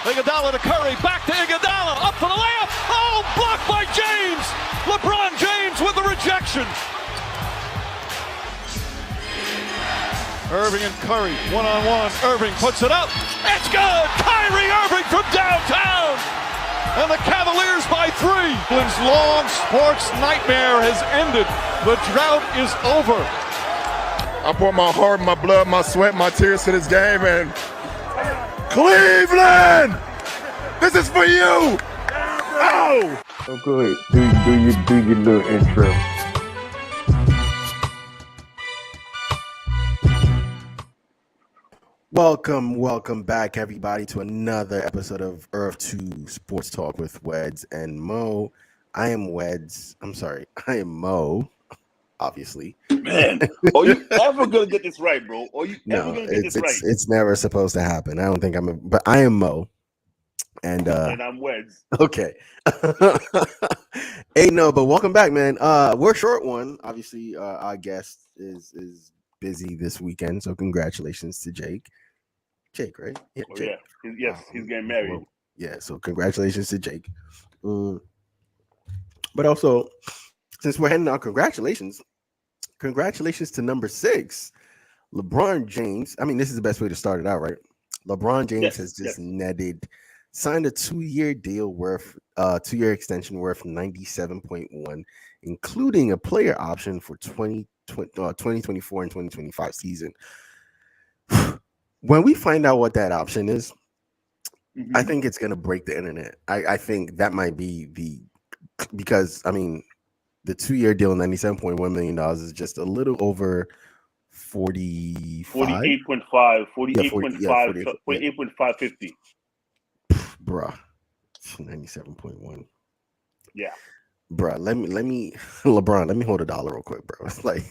Iguodala to Curry, back to Iguodala, up for the layup. Oh, blocked by James. LeBron James with the rejection. Irving and Curry, one-on-one. Irving puts it up. It's good. Kyrie Irving from downtown. And the Cavaliers by 3. Cleveland's long sports nightmare has ended. The drought is over. I poured my heart, my blood, my sweat, my tears to this game, and Cleveland, this is for you. Oh! Oh, go ahead. Do your little intro. Welcome back, everybody, to another episode of Earth2 Sports Talk with Weds and Mo. I am Weds. I'm sorry, I am Mo. Obviously, man. Are you ever gonna get this right, bro? Are you ever gonna get this right? It's never supposed to happen. I don't think but I am Mo, and I'm Weds. Okay. Hey, no, but welcome back, man. We're a short one. Obviously, our guest is busy this weekend, so congratulations to Jake. Jake, right? Yeah, Jake. Yes, he's getting married. Well, yeah, so congratulations to Jake. But also, since we're handing out congratulations to number 6, LeBron James. I mean, this is the best way to start it out, right? LeBron James has just signed a 2-year deal worth, 2-year extension worth $97.1, including a player option for 2024 and 2025 season. When we find out what that option is, I think it's going to break the internet. I think that might be because, I mean, the 2-year deal, $97.1 million, is just a little over 48.550. Bruh, 97.1. Yeah. Bruh, let me LeBron, let me hold $1 real quick, bro. It's like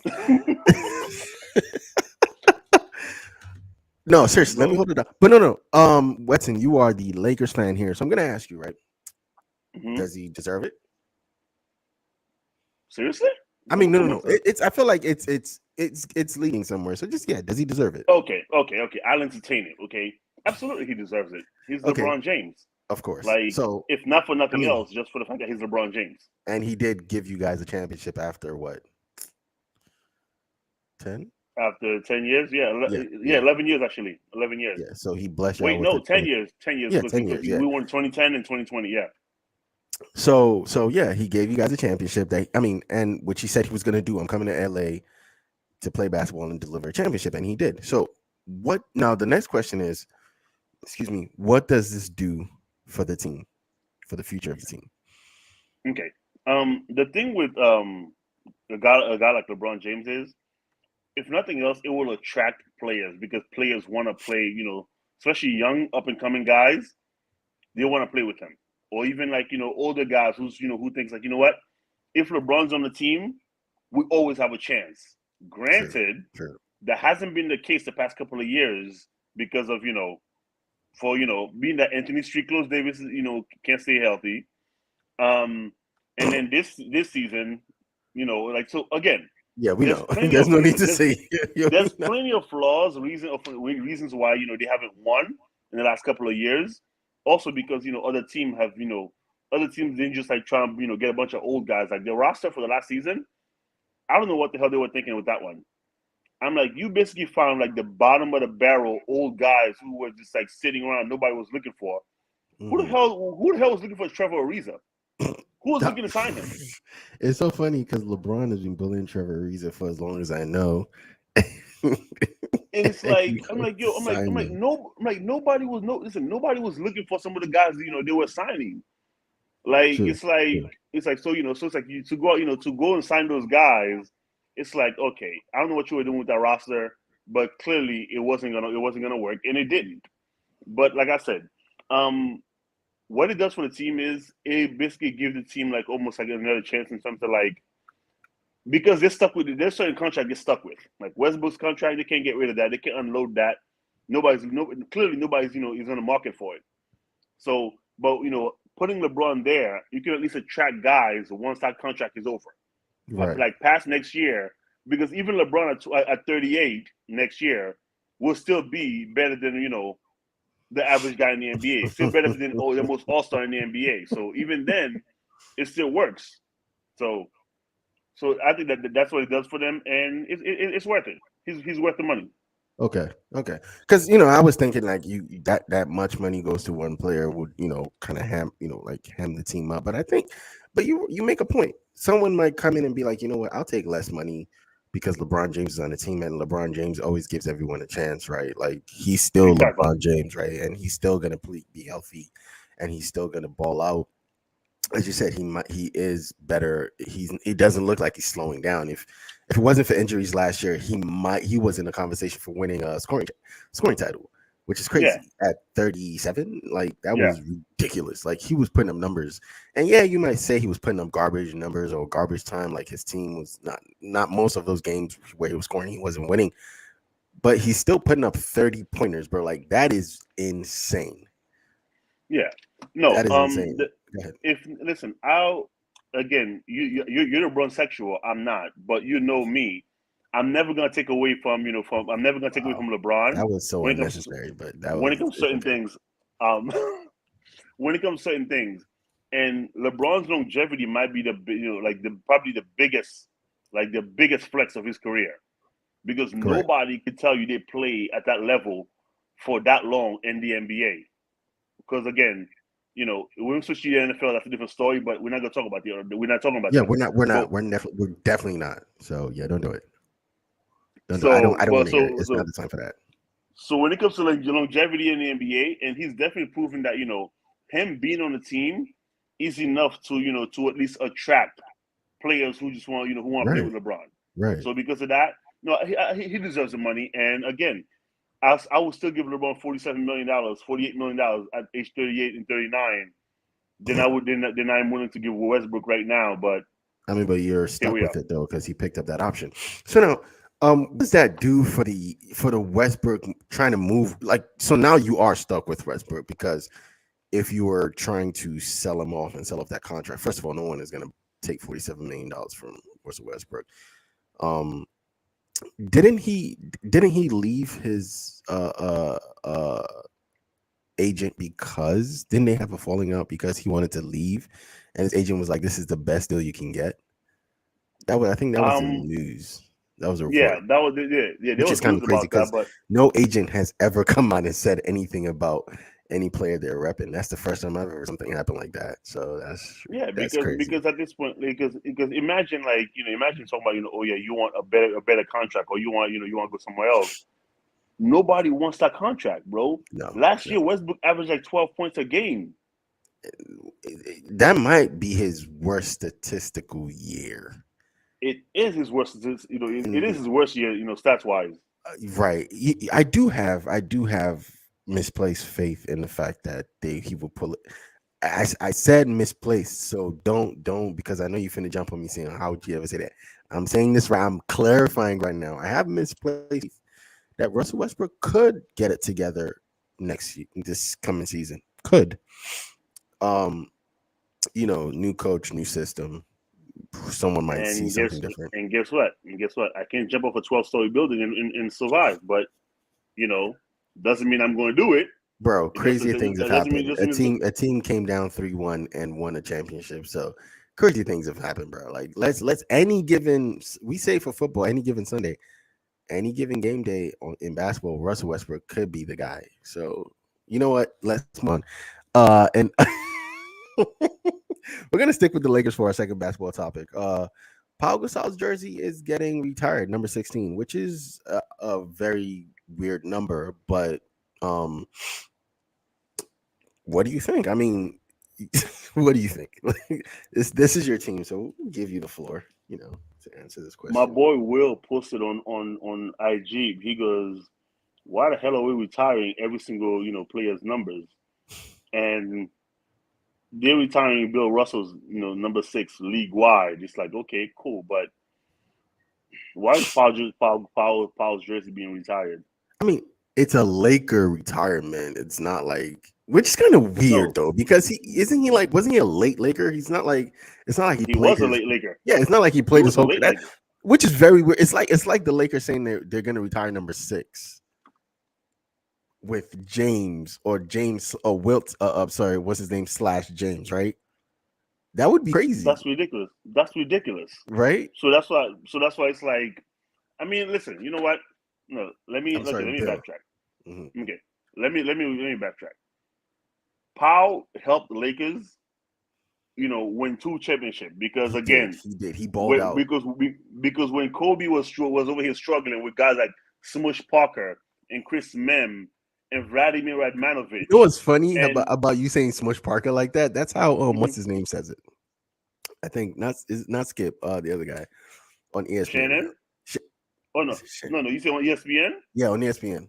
no, seriously, let me hold $1. But no. Wetson, you are the Lakers fan here, so I'm gonna ask you, right? Does he deserve it? Seriously? I mean, no. It's I feel like it's leading somewhere. So just does he deserve it? Okay. I'll entertain it. Okay, absolutely, he deserves it. He's LeBron James, of course. Like, so if not for nothing else, just for the fact that he's LeBron James. And he did give you guys a championship after what? 10? After 10 years, 11 years actually. 11 years. Yeah. So he blessed you. Wait, no, 10 years. 10 years. Yeah, 10 years. We won 2010 and 2020. Yeah. So yeah, he gave you guys a championship. And which he said he was going to do. I'm coming to LA to play basketball and deliver a championship, and he did. So what? Now the next question is, what does this do for the team, for the future of the team? Okay. The thing with a guy like LeBron James is, if nothing else, it will attract players because players want to play. Especially young up and coming guys, they want to play with him. Or even older guys who thinks like, what, if LeBron's on the team, we always have a chance. Granted, True. That hasn't been the case the past couple of years because of being that Anthony Street-Close Davis can't stay healthy. And then this season, so again. Yeah, we know. There's no need to say. There's plenty of flaws, reasons why they haven't won in the last couple of years. Also because other teams didn't just try to get a bunch of old guys. Like the roster for the last season, I don't know what the hell they were thinking with that one. I'm like, you basically found like the bottom of the barrel old guys who were just sitting around, nobody was looking for. Who the hell was looking for Trevor Ariza? Who was looking to sign him? It's so funny because LeBron has been bullying Trevor Ariza for as long as I know. And it's like nobody was nobody was looking for some of the guys they were signing. Like True. it's like so it's like you to go to go and sign those guys. It's like, okay, I don't know what you were doing with that roster, but clearly it wasn't gonna work, and it didn't. But like I said, what it does for the team is it basically gives the team almost another chance in terms of because they're stuck with there's certain contract they're stuck with. Like Westbrook's contract, they can't get rid of that. They can't unload that. Clearly nobody's is on the market for it. So, but putting LeBron there, you can at least attract guys once that contract is over. Right. Like past next year, because even LeBron at 38 next year will still be better than the average guy in the NBA. Still better than the most all-star in the NBA. So even then, it still works. So I think that's what it does for them, and it's worth it. He's worth the money. Okay. Because I was thinking like that much money goes to one player would kind of ham the team up. But I think, you make a point. Someone might come in and be like, you know what, I'll take less money because LeBron James is on the team, and LeBron James always gives everyone a chance, right? Like he's still LeBron James, right? And he's still gonna be healthy, and he's still gonna ball out. As you said, he is better. He doesn't look like he's slowing down. If it wasn't for injuries last year, he was in the conversation for winning a scoring title, which is crazy at 37. Like that was ridiculous. Like he was putting up numbers, and you might say he was putting up garbage numbers or garbage time. Like his team was not most of those games where he was scoring, he wasn't winning, but he's still putting up 30 pointers, bro. Like that is insane. Yeah, no, that is insane. Listen, you're the Bron sexual. I'm not, but you know me. I'm never gonna take away from I'm never gonna take away from LeBron. That was so unnecessary, but when it comes to certain things, when it comes to certain things, and LeBron's longevity might be probably the biggest flex of his career, because nobody can tell you they play at that level for that long in the NBA. Because again, when we switch to the NFL, that's a different story. But we're not going to talk about we're not talking about. Yeah, we're definitely not. So don't do it. I don't want to hear it. It's not the time for that. So when it comes to longevity in the NBA, and he's definitely proven that him being on the team is enough to to at least attract players who just want who want to play with LeBron. Right. So because of that, he deserves the money. And again, I would still give LeBron $47 million, $48 million at age 38 and 39. Then I'm willing to give Westbrook right now. But but you're stuck with it though because he picked up that option. So now, what does that do for the Westbrook trying to move? Like, so now you are stuck with Westbrook because if you were trying to sell him off and sell off that contract, first of all, no one is going to take $47 million from Russell Westbrook. Didn't he leave his agent because didn't they have a falling out because he wanted to leave and his agent was like, this is the best deal you can get? I think that was in the news. That was a report. That was which is kind of crazy because no agent has ever come out and said anything about any player they're repping. That's the first time I've ever heard something happen like that. So that's crazy. Because at this point, because imagine imagine talking about you want a better contract or you want to go somewhere else. Nobody wants that contract, bro. No, Last year Westbrook averaged like 12 points a game. That might be his worst statistical year. It is his worst. It is his worst year. Stats wise. Right. I do have misplaced faith in the fact that he will pull it. I said misplaced, so don't because I know you finna jump on me saying how would you ever say that? I'm saying this right. I'm clarifying right now. I have misplaced that Russell Westbrook could get it together this coming season. Could. New coach, new system. Someone might see something different. And guess what? I can't jump off a 12-story building and survive, but doesn't mean I'm going to do it. Bro, crazy things have happened. A team came down 3-1 and won a championship. So crazy things have happened, bro. Like let's we say for football, any given Sunday, any given game day in basketball, Russell Westbrook could be the guy. So you know what? Let's move on. And we're gonna stick with the Lakers for our second basketball topic. Pau Gasol's jersey is getting retired, number 16, which is a very weird number. But what do you think? I mean, what do you think? This is your team, so we'll give you the floor, to answer this question. My boy Will posted on IG. He goes, "Why the hell are we retiring every single player's numbers?" And they're retiring Bill Russell's, number 6 league wide. It's like, okay, cool, but why is Paul's jersey being retired? I mean, it's a Laker retirement. It's not like, which is kind of weird though, because wasn't he a late Laker? It's not like he was a late Laker. Yeah, it's not like he played his whole career, which is very weird. It's like the Lakers saying they're going to retire number 6. with James or James or Wilt. Sorry, what's his name? / James, right? That would be crazy. That's ridiculous. That's ridiculous. Right? So that's why. It's like, I mean, listen. You know what? No, let me backtrack. Mm-hmm. Okay, let me backtrack. Powell helped the Lakers, win 2 championships because he did. He balled out because when Kobe was over here struggling with guys like Smush Parker and Chris Mem and Vladimir Radmanovic. You know what's funny about you saying Smush Parker like that? That's how what's his name says it. I think not Skip, the other guy on ESPN. Shannon? Oh no, you say on ESPN? Yeah, on ESPN.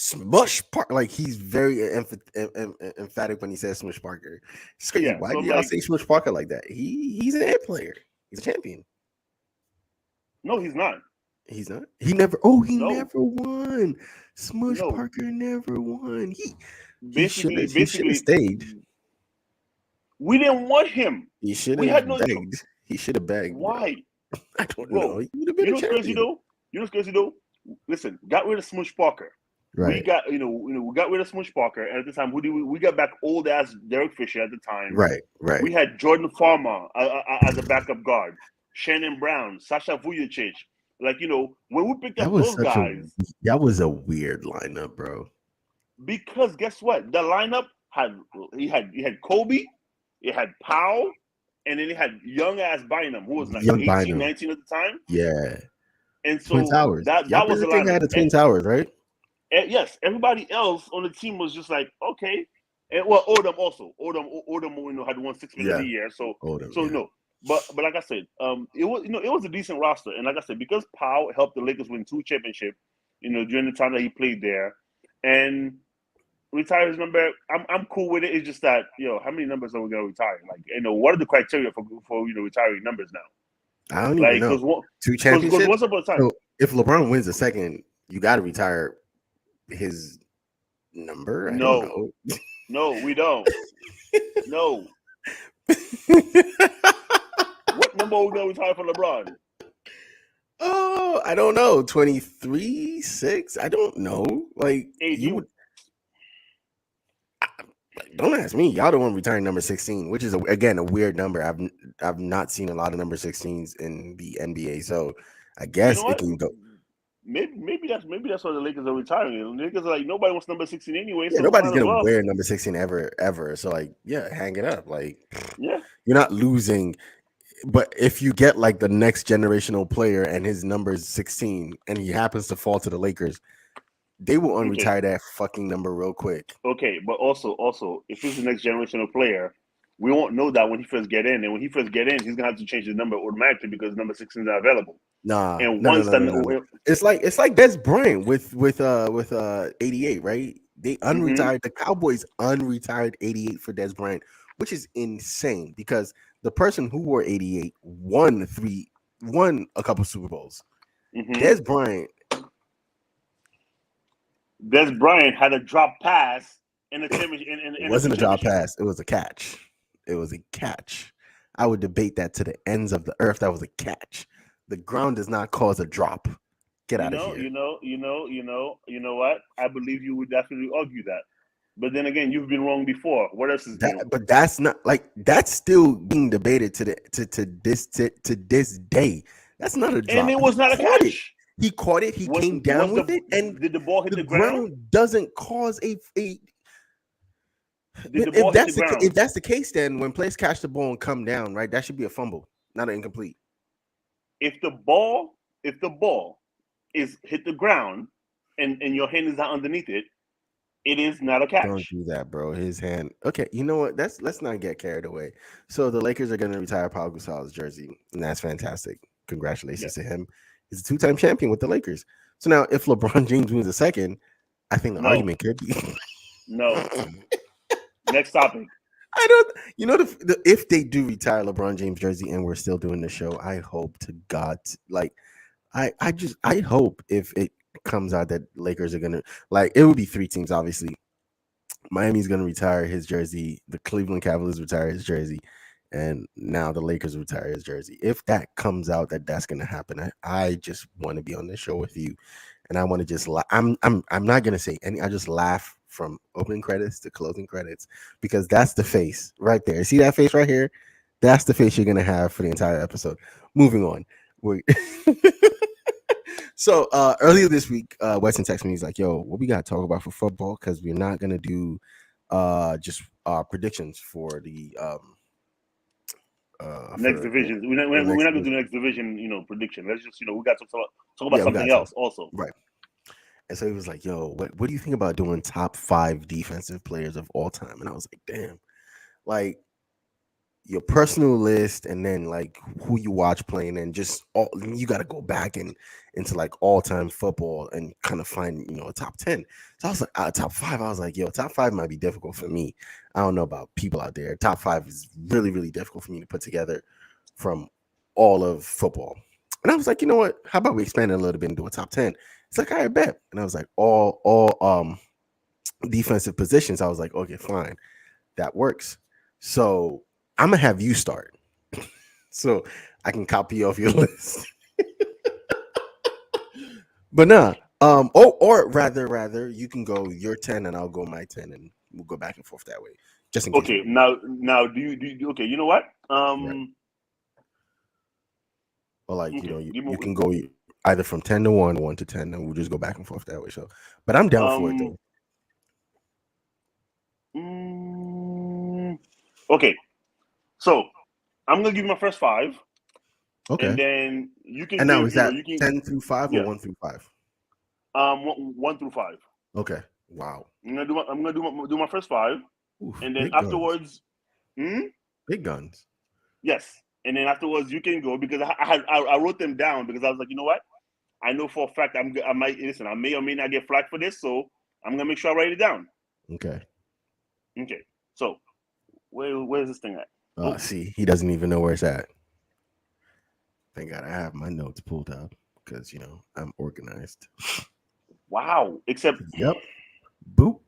Smush Parker, like he's very emphatic when he says Smush Parker. It's crazy. Why do y'all say Smush Parker like that? He's an A player. He's a champion. No, he's not. He's not. He never. Oh, he never won. Smush Parker never won. He should have stayed. We didn't want him. He should have begged. He should have begged. Why? I don't know. He would have been You know what's crazy though? Listen, got rid of Smush Parker. Right. We got we got rid of Smush Parker, and at the time, we got back old ass Derek Fisher at the time. Right. We had Jordan Farmer as a backup guard, Shannon Brown, Sasha Vujacic. Like, when we picked up those guys, that was a weird lineup, bro. Because guess what? The lineup had Kobe, it had Powell, and then it had young ass Bynum, who was like 18, 19 at the time. Yeah. And so Twin Towers. that was the lineup. Had the Twin Towers, right? And yes, everybody else on the team was just like, okay. And well, Odom also. Odom had won 6 million a year. So no. But like I said, it was a decent roster. And like I said, because Powell helped the Lakers win 2 championships, during the time that he played there, and retire his number, I'm cool with it. It's just that, how many numbers are we gonna retire? Like, what are the criteria for retiring numbers now? I don't even know. 2 championships. Once upon a time, so if LeBron wins the second, you got to retire his number. No, we don't. No. What number are we gonna retire for LeBron? Oh, I don't know. 23, 6. I don't know. Like don't ask me. Y'all don't want to retire number 16, which is again a weird number. I've not seen a lot of number 16s in the NBA, so I guess it can go. Maybe that's why the Lakers are retiring. The Lakers are like, nobody wants number 16 anyway. Yeah, so nobody's gonna wear number 16 ever. So like, yeah, hang it up. Like, yeah, you're not losing. But if you get like the next generational player and his number is 16 and he happens to fall to the Lakers, they will unretire that fucking number real quick. Okay, but also, if he's the next generational player, we won't know that when he first get in. And when he first get in, he's gonna have to change his number automatically because number 16 is not available. Nah, and no. It's like Des Bryant with 88, right? They unretired the Cowboys unretired 88 for Des Bryant, which is insane because the person who wore 88 won a couple Super Bowls. Des Bryant had a drop pass in the championship. It wasn't a drop pass. It was a catch. It was a catch. I would debate that to the ends of the earth. That was a catch. The ground does not cause a drop. Get out of here. You know what? I believe you would definitely argue that. But then again, you've been wrong before. What else is that? But that's not like that's still being debated to this day. That's not a drop. And it was not a catch. He caught it. He came down with it, and did the ball hit the ground? Doesn't cause a. If that's the case, then when players catch the ball and come down, right, that should be a fumble, not an incomplete. If the ball is hit the ground and your hand is not underneath it, it is not a catch. Don't do that, bro. His hand. Okay, you know what? Let's not get carried away. So the Lakers are going to retire Pau Gasol's jersey, and that's fantastic. Congratulations to him. He's a 2-time champion with the Lakers. So now, if LeBron James wins a second, I think the argument could be no. Next topic. I don't. You know, if they do retire LeBron James jersey, and we're still doing the show, I hope to God, like, I hope if it comes out that Lakers are gonna, like, it would be 3 teams. Obviously, Miami's gonna retire his jersey. The Cleveland Cavaliers retire his jersey, and now the Lakers retire his jersey. If that comes out that's gonna happen, I just want to be on this show with you, and I want to just I'm not gonna say any. I just laugh from opening credits to closing credits because that's the face right there. See that face right here? That's the face you're gonna have for the entire episode. Moving on. So earlier this week, Weston texted me. He's like, "Yo, what we gotta talk about for football? Because we're not gonna do just predictions for the next division. We're not gonna do next division, prediction. Let's just, we got to talk about something else also. Right. And so he was like, "Yo, what do you think about doing top 5 defensive players of all time?" And I was like, "Damn, like your personal list, and then like who you watch playing, and just all you got to go back and into like all time football and kind of find a top 10." So I was like, top 5. I was like, "Yo, top 5 might be difficult for me. I don't know about people out there. Top 5 is really, really difficult for me to put together from all of football." And I was like, "You know what? How about we expand it a little bit and do a top 10?" It's like, "I bet." And I was like, all defensive positions. I was like, "Okay, fine, that works." So I'm gonna have you start, so I can copy off your list. But nah, or rather, you can go your 10 and I'll go my 10, and we'll go back and forth that way, just in case. Okay, now, do you? Okay, you know what? Right. Well, like okay, you can go either from 10 to 1, 1 to 10, and we'll just go back and forth that way. So, but I'm down for it though. Okay, so I'm gonna give you my first 5. Okay. And then you can. And now is that you can 10 through 5 or 1 through 5? 1 through 5. Okay. Wow. I'm gonna do my first 5, Oof, and then afterwards, big guns. Yes, and then afterwards you can go, because I wrote them down because I was like, you know what? I know for a fact I may or may not get flagged for this, so I'm gonna make sure I write it down. Okay. Okay. So where's this thing at? See, he doesn't even know where it's at. Thank God I have my notes pulled up because I'm organized. Wow. Except yep. Boop.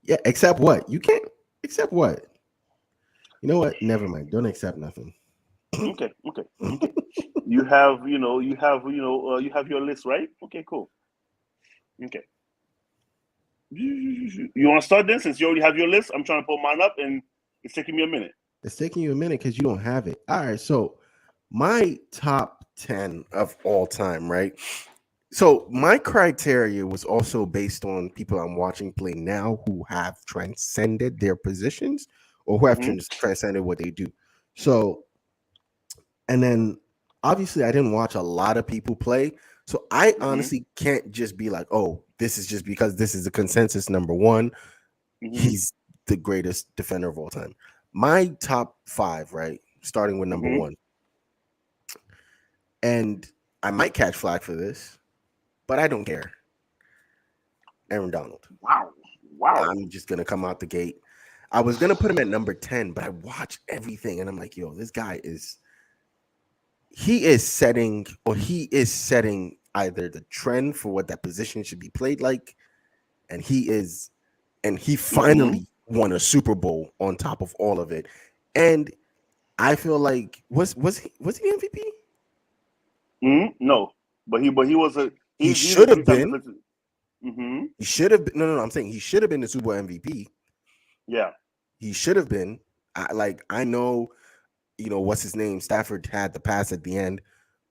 Yeah. Except what? You can't. Except what? You know what? Never mind. Don't accept nothing. Okay. You have your list, right? Okay, cool. Okay. You want to start then, since you already have your list? I'm trying to pull mine up, and it's taking me a minute. It's taking you a minute because you don't have it. All right. So my top 10 of all time, right? So my criteria was also based on people I'm watching play now who have transcended their positions or who have transcended what they do. So, and then obviously I didn't watch a lot of people play. So I honestly can't just be like, oh, this is just because this is the consensus number 1. He's the greatest defender of all time. My top 5, right? Starting with number 1. And I might catch flag for this, but I don't care. Aaron Donald. Wow. I'm just going to come out the gate. I was going to put him at number 10, but I watched everything and I'm like, yo, this guy is setting either the trend for what that position should be played like. And he finally won a Super Bowl on top of all of it. And I feel like, was he MVP? No, but he was he should have been. He should have been. No. I'm saying he should have been the Super Bowl MVP. Yeah, he should have been. I know, what's his name? Stafford had the pass at the end,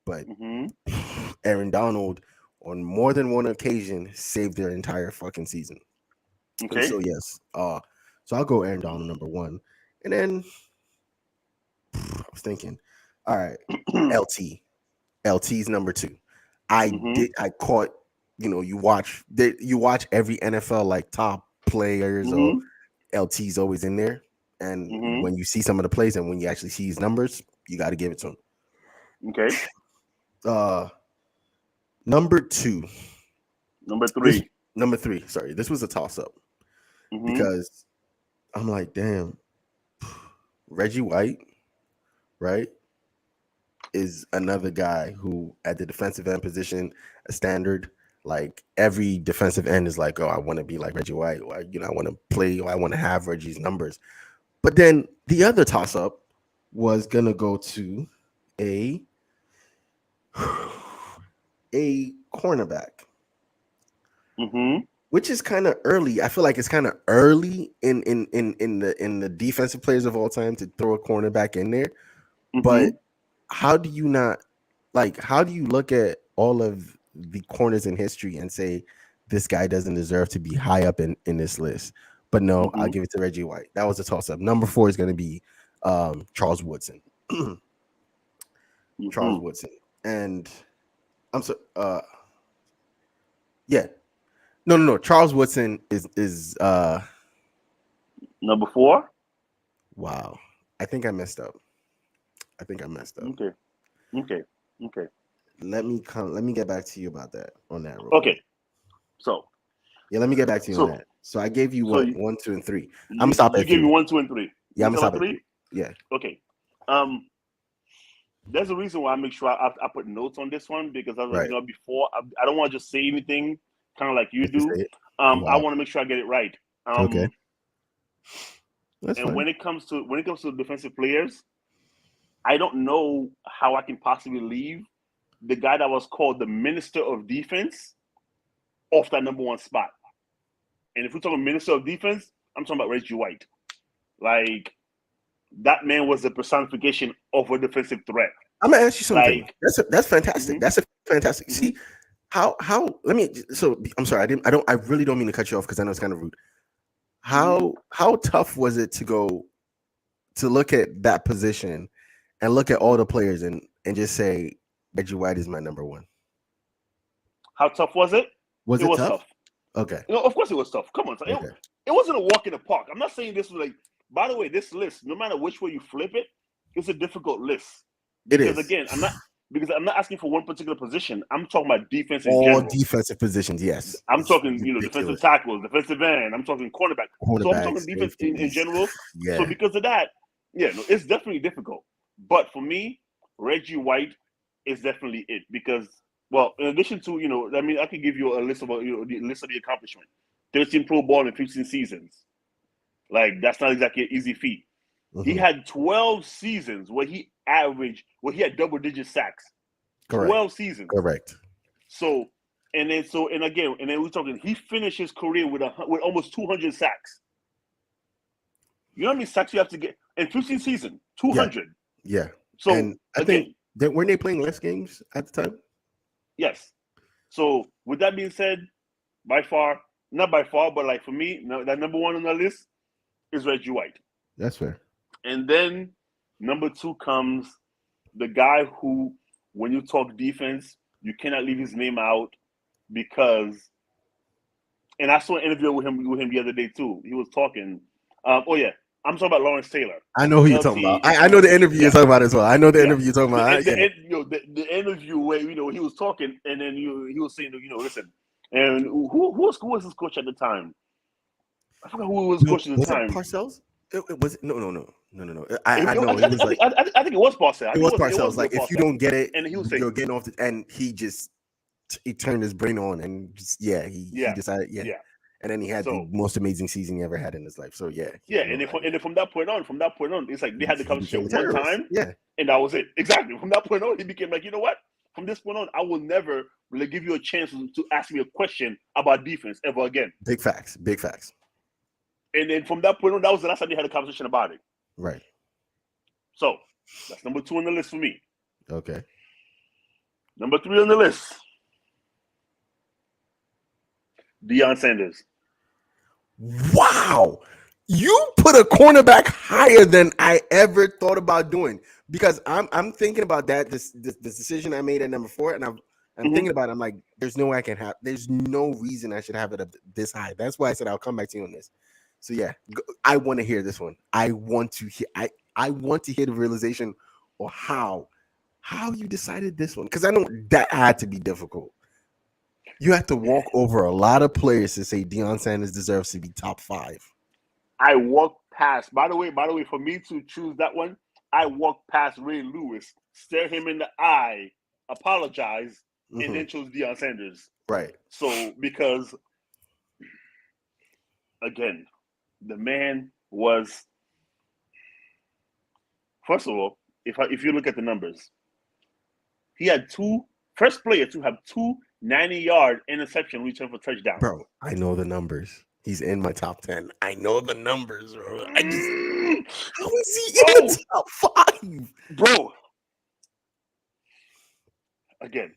but Aaron Donald on more than one occasion saved their entire fucking season. Okay. And so yes, so I'll go Aaron Donald number 1, and then I was thinking, all right, LT's number 2. I caught, you watch every NFL like top players or LT's always in there. And when you see some of the plays and when you actually see his numbers, you got to give it to him. Okay. Number 2. Number 3. Sorry, this was a toss-up because I'm like, damn, Reggie White, right, is another guy who at the defensive end position, a standard. Like every defensive end is like, oh, I want to be like Reggie White, or I want to play, or I want to have Reggie's numbers. But then the other toss-up was gonna go to a cornerback. which is kind of early. I feel like it's kind of early in the defensive players of all time to throw a cornerback in there. Mm-hmm. But how do you not how do you look at all of the corners in history and say this guy doesn't deserve to be high up in this list? But no, I'll give it to Reggie White. That was a toss-up. Number 4 is going to be Charles Woodson. Charles Woodson. And I'm so yeah. No. Charles Woodson is number 4. Wow. I think I messed up. Okay. Let me get back to you about that on that. Okay. So yeah, let me get back to you on that. So I gave you 1, 2, and 3. I'm gonna stop at 3. You gave me 1, 2, and 3. Yeah, I'm gonna stop at 3. Yeah. Okay. There's a reason why I make sure I put notes on this one, because I was before I don't want to just say anything kind of like you do. I want to make sure I get it right. Okay. That's fine. When it comes to defensive players, I don't know how I can possibly leave the guy that was called the Minister of Defense off that number 1 spot. And if we're talking Minister of Defense, I'm talking about Reggie White. Like, that man was the personification of a defensive threat. I'm gonna ask you something. That's fantastic. That's a fantastic. See how let me. So I'm sorry. I really don't mean to cut you off because I know it's kind of rude. How tough was it to look at that position and look at all the players and just say Reggie White is my number 1? How tough was it? Was it tough? Okay. Of course it was tough. Come on. Okay. It wasn't a walk in the park. I'm not saying this was like, by the way, this list, no matter which way you flip it, it's a difficult list. Because again, I'm not asking for one particular position. I'm talking about defense in general. All defensive positions, yes. I'm talking, defensive tackles, defensive end. I'm talking cornerback. So I'm talking defense in general. Yeah. So because of that, it's definitely difficult. But for me, Reggie White is definitely it, because, well, in addition to, I could give you a list of the list of the accomplishment. 13 Pro Bowl in 15 seasons. Like, that's not exactly an easy feat. Mm-hmm. He had 12 seasons where he had double-digit sacks. Correct. 12 seasons. Correct. So, and then we're talking, he finished his career with almost 200 sacks. You know how many sacks you have to get in 15 seasons? 200. Yeah. So, and I think weren't they playing less games at the time? Yes. So, with that being said, not by far, but like for me, that number 1 on the list is Reggie White. That's fair. And then number 2 comes the guy who, when you talk defense, you cannot leave his name out, because, and I saw an interview with him the other day too. He was talking. I'm talking about Lawrence Taylor. I know who you're talking about. I know the interview you're talking about as well. I know the interview you're talking about. The interview where he was talking, and then he was saying, listen, and who was his coach at the time? I forgot who was coaching at the time. Was it Parcells? It was no. I think it was Parcells. It was Parcells. Like, if you don't get it, and he was saying, you're getting off and he turned his brain on and he decided and then he had the most amazing season he ever had in his life. So and then from that point on, it's like they had the conversation one time, and that was it. Exactly. From that point on, he became like, you know what? From this point on, I will never really give you a chance to ask me a question about defense ever again. Big facts. And then from that point on, that was the last time they had a conversation about it. Right. So that's number 2 on the list for me. Okay. Number 3 on the list, Deion Sanders. Wow. You put a cornerback higher than I ever thought about doing, because I'm thinking about that this decision I made at number 4, and I'm thinking about it. I'm like, there's no way I can have. There's no reason I should have it up this high. That's why I said I'll come back to you on this. So I want to hear this one. I want to hear the realization or how you decided this one, because I know that had to be difficult. You have to walk over a lot of players to say Deion Sanders deserves to be top 5. I walked past. By the way, for me to choose that one, I walked past Ray Lewis, stare him in the eye, apologize, and then chose Deion Sanders. Right. So, because, again, the man was, first of all, if you look at the numbers, he had first player to have 2 90-yard interception return for touchdown. Bro, I know the numbers. He's in my top 10. I know the numbers, bro. How is he in the top 5? Bro. Again.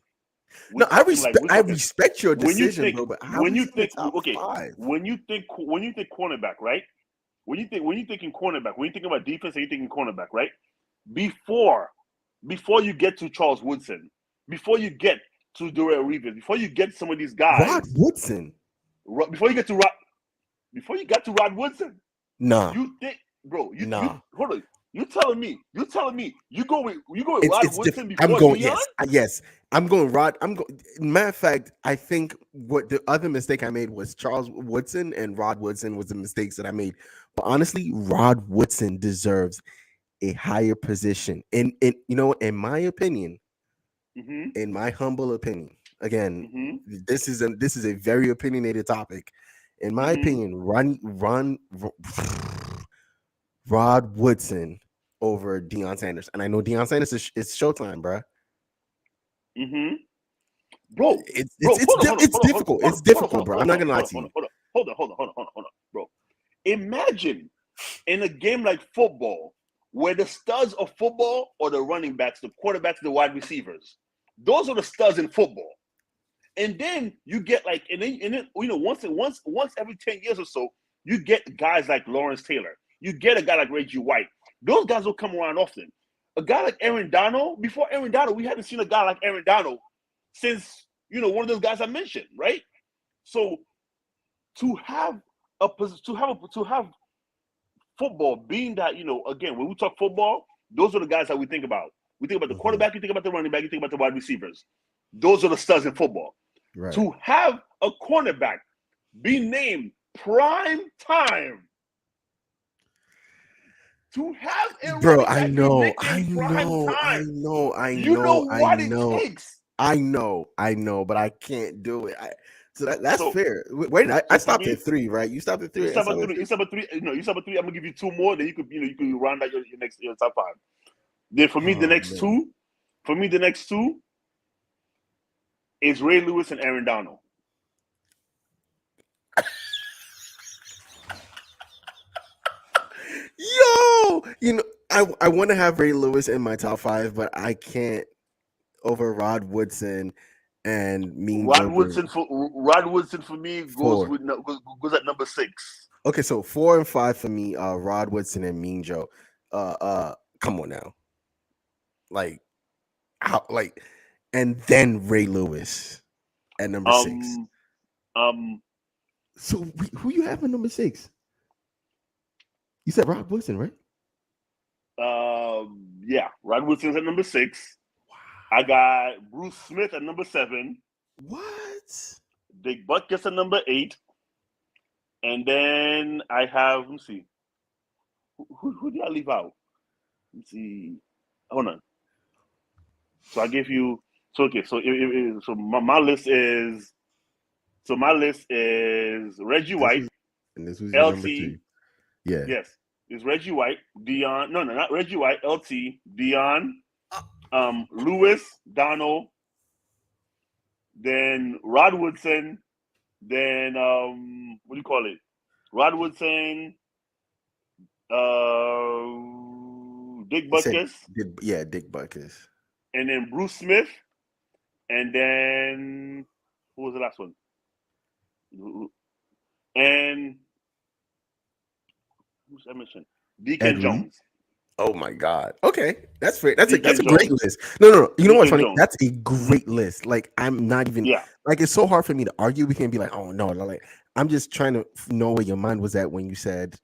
No, I respect your decision, bro. But how when you is he in think the top okay, 5? when you think cornerback, right? When you thinking cornerback, when you think about defense and you thinking cornerback, right? Before you get to Charles Woodson, before you get to Darrell Reeves, before you get some of these guys, Rod Woodson. Before you got to Rod Woodson, nah, you think, bro? Nah. Hold on. You telling me you go with Rod Woodson before I'm going Deion? yes. I'm going Rod. Matter of fact, I think what the other mistake I made was Charles Woodson, and Rod Woodson was the mistakes that I made. But honestly, Rod Woodson deserves a higher position. In my opinion, in my humble opinion, again, this is a very opinionated topic. In my opinion, Rod Woodson over Deion Sanders, and I know Deion Sanders is Showtime, bro. Bro, it's difficult. It's difficult, bro. I'm not gonna lie to you. Hold on, bro. Imagine in a game like football, where the studs of football are the running backs, the quarterbacks, the wide receivers. Those are the studs in football. And then you get like, and then once every 10 years or so, you get guys like Lawrence Taylor. You get a guy like Reggie White. Those guys will come around often. A guy like Aaron Donald, before Aaron Donald, we hadn't seen a guy like Aaron Donald since, one of those guys I mentioned, right? So to have football being that, again, when we talk football, those are the guys that we think about. We think about the quarterback, you think about the running back, you think about the wide receivers. Those are the studs in football. Right. To have a cornerback be named prime time. To have a bro, I know what it takes. But I can't do it. So that's fair. Wait, I stopped at 3, right? You stopped at 3. You stopped at 3. You stopped at 3. I'm gonna give you 2 more. Then you could round out your top 5. Then for me, the next two is Ray Lewis and Aaron Donald. Yo, I want to have Ray Lewis in my top 5, but I can't over Rod Woodson and Mean Rod Woodson for me goes at number 6. Okay, so 4 and 5 for me. Rod Woodson and Mean Joe. Come on now. And then Ray Lewis at number 6. So who you have at number 6? You said Rod Woodson, right? Yeah, Rod Woodson's at number 6. Wow. I got Bruce Smith at number 7. What? Dick Butkus at number 8. And then I have, let me see. Who did I leave out? Let's see. Hold on. So I give you. So my list is. So my list is Reggie White. And this was LT. Number 2. Yeah. Yes. It's Reggie White, Deion. No, not Reggie White. LT, Deion, Lewis, Donald. Then Rod Woodson. Then what do you call it? Rod Woodson. Dick Butkus. Dick Butkus. And then Bruce Smith. And then who was the last one? And who's I mentioned? Deacon Jones. Oh my God. Okay, that's fair. That's a great list. No. You know what's funny? Jones. That's a great list. Like I'm not even. Yeah. Like it's so hard for me to argue. We can't be like, oh no. Like I'm just trying to know where your mind was at when you said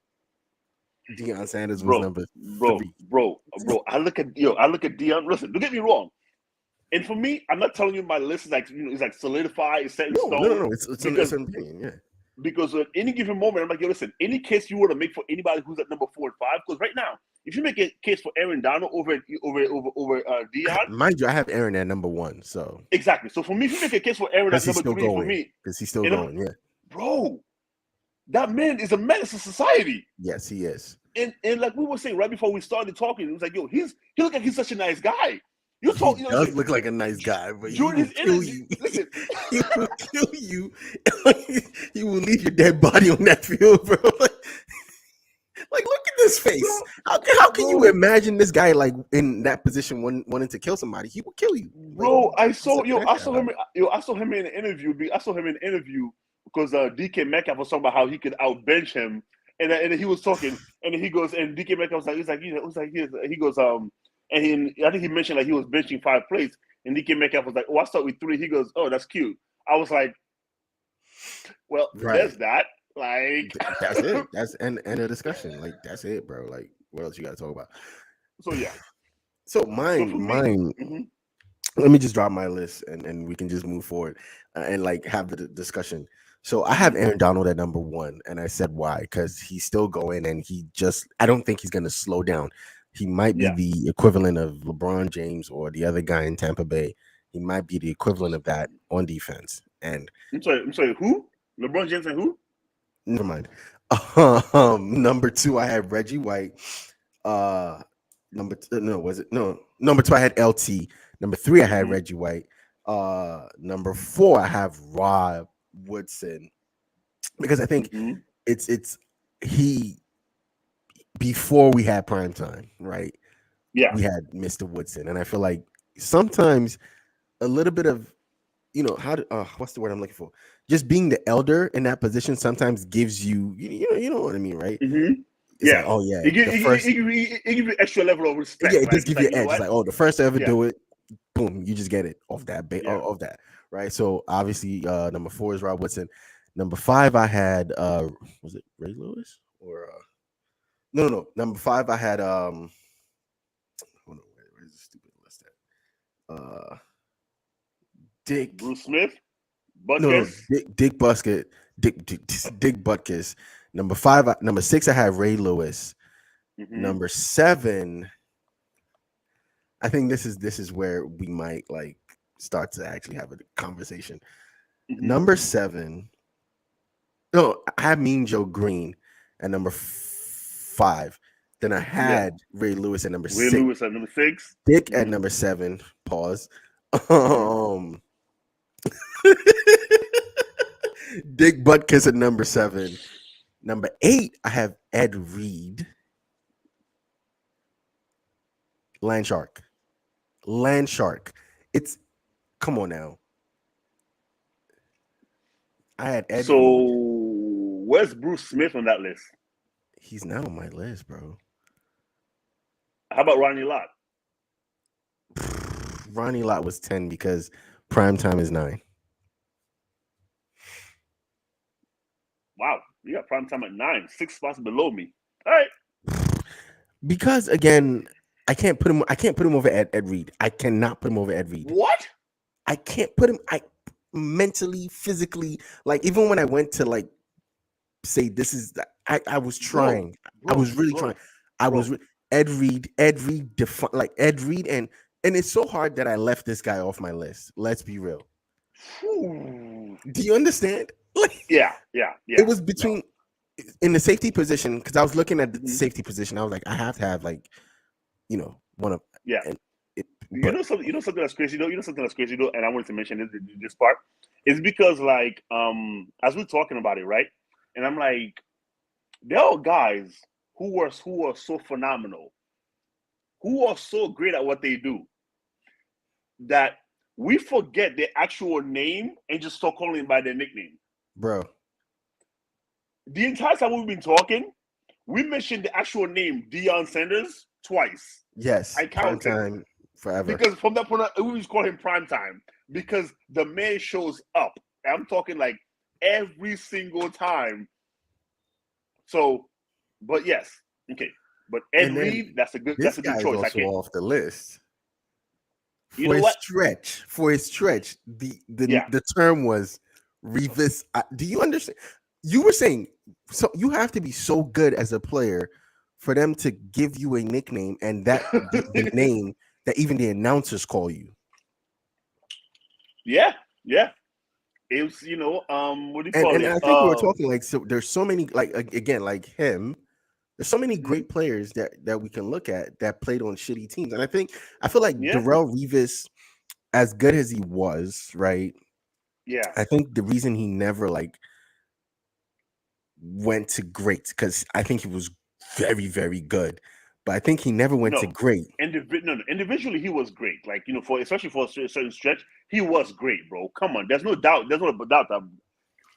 Deion Sanders was number 3. Bro. I look at Deion. Listen, don't get me wrong. And for me, I'm not telling you my list is like it's like solidified, it's set in stone. No. It's an opinion, yeah. Because at any given moment, I'm like, yo, listen, any case you were to make for anybody who's at number 4 and 5, because right now, if you make a case for Aaron Donald over Deion, mind you, I have Aaron at number 1, so exactly. So for me, if you make a case for Aaron at number 3, for me, because he's still going, yeah, bro, that man is a menace to society. Yes, he is. And like we were saying right before we started talking, it was like, yo, he look like he's such a nice guy. You talk. He You know, does listen, look like a nice guy, but he during will his kill interview, you. listen, He will kill you. He will leave your dead body on that field, bro. Like, look at this face. How can you bro, imagine this guy like in that position wanting to kill somebody? He will kill you. Like, bro, I he's saw such a nice I guy saw about him. it. I saw him in an interview. I saw him in an interview because DK Metcalf was talking about how he could outbench him, and he was talking, and he goes, and DK Metcalf he goes, I think he mentioned like he was benching 5 plates, and DK Metcalf was like, oh, I start with 3. He goes, oh, that's cute. I was like, well, Right. there's that. Like, That's it. That's end of discussion. Like, that's it, bro. Like, what else you got to talk about? so yeah. So So for mine. me, Let me just drop my list and we can just move forward and like have the discussion. So I have Aaron Donald at number 1, and I said why? Because he's still going, and I don't think he's going to slow down. He might be the equivalent of LeBron James or the other guy in Tampa Bay. He might be the equivalent of that on defense. And I'm sorry, who? LeBron James and who? never mind. Number 2, I had Reggie White. Number 2, I had LT. Number 3, I had Reggie White. Number 4, I have Rob Woodson, because I think it's he before we had prime time, right? Yeah. We had Mr. Woodson, and I feel like sometimes a little bit of what's the word I'm looking for? Just being the elder in that position sometimes gives you know what I mean, right? It's like, oh yeah, it gives you extra level of respect. Yeah, it right? does give you an edge. It's like, oh, the first to ever do it, boom, you just get it off that of that, right? So obviously, number 4 is Rob Woodson. Number 5, I had was it Ray Lewis or no. Number 5, I had hold on, where's the stupid list at? Dick Bruce Smith, Butkus. No, Dick Busket, Dick Butkus. Number 6, I had Ray Lewis. Number 7, I think this is where we might like start to actually have a conversation. Number 7, no, I had Mean Joe Green at number 5. Then I had Ray Lewis at number 6. Ray Lewis at number 6. Dick at number 7. Pause. Dick Butkus at number 7. Number 8, I have Ed Reed. Land Shark. It's come on now. I had Ed So Reed. where's Bruce Smith on that list? He's not on my list, bro. How about Ronnie Lott? Ronnie Lott was 10 because prime time is 9. Wow, you got prime time at 9, 6 spots below me. All right. Because again, I can't put him over Ed Reed. I cannot put him over Ed Reed. What? I can't put him. I mentally, physically, like even when I went to like say this is, I was trying. I was really trying. I was Ed Reed, like Ed Reed, and it's so hard that I left this guy off my list. Let's be real. Do you understand? Like, yeah. It was between in the safety position because I was looking at the safety position. I was like, I have to have like, one of you know something that's crazy though. And I wanted to mention this part. It's because like as we're talking about it, right? And I'm like, there are guys who are so phenomenal, who are so great at what they do, that we forget their actual name and just start calling them by their nickname. Bro. The entire time we've been talking, we mentioned the actual name Deion Sanders twice. Yes, I counted. Prime time forever. Because from that point on, we just call him prime time because the man shows up. I'm talking like every single time. So, but yes, okay. But Ed Reed, that's a good choice. Also off the list. For a stretch, the term was Revis. Do you understand? You were saying so you have to be so good as a player for them to give you a nickname and that the name that even the announcers call you. Yeah. It was, what do you call it? And I think we were talking like, so there's so many, like, again, like him, There's so many great players that we can look at that played on shitty teams, and I feel like Darrell Revis, as good as he was, right? Yeah. I think the reason he never like went to great, because I think he was very, very good, but I think he never went to great. Individually, he was great. Like, you know, especially for a certain stretch, he was great, bro. Come on, there's no doubt. There's no doubt that,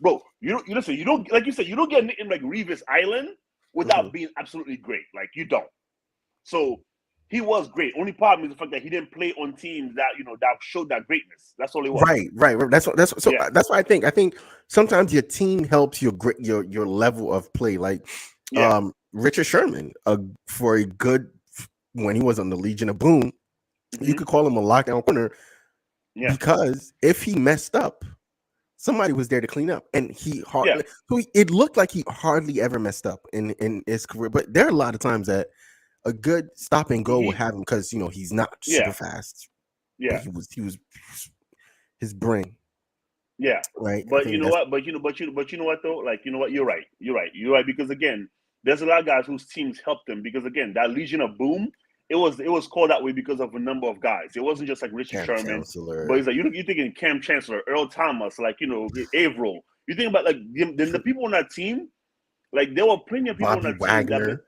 bro. You listen. You don't, like you said, you don't get a nickname like Revis Island without being absolutely great. Like, you don't. So he was great. Only problem is the fact that he didn't play on teams that, you know, that showed that greatness. That's all it was. Right. That's why I think sometimes your team helps your level of play. Like Richard Sherman, for a good, when he was on the Legion of Boom, you could call him a lockdown corner because if he messed up, somebody was there to clean up, and it looked like he hardly ever messed up in his career. But there are a lot of times that a good stop and go will have him, because you know he's not super fast. Yeah, he was his brain. Yeah, right. But you know what? But you know what though? Like, you know what? You're right. Because again, there's a lot of guys whose teams helped them, because again, that Legion of Boom, it was called that way because of a number of guys. It wasn't just like Richard Sherman, but it's like you're thinking Cam Chancellor, Earl Thomas, like, you know, Averill. You think about like the people on that team, like there were plenty of people on that team.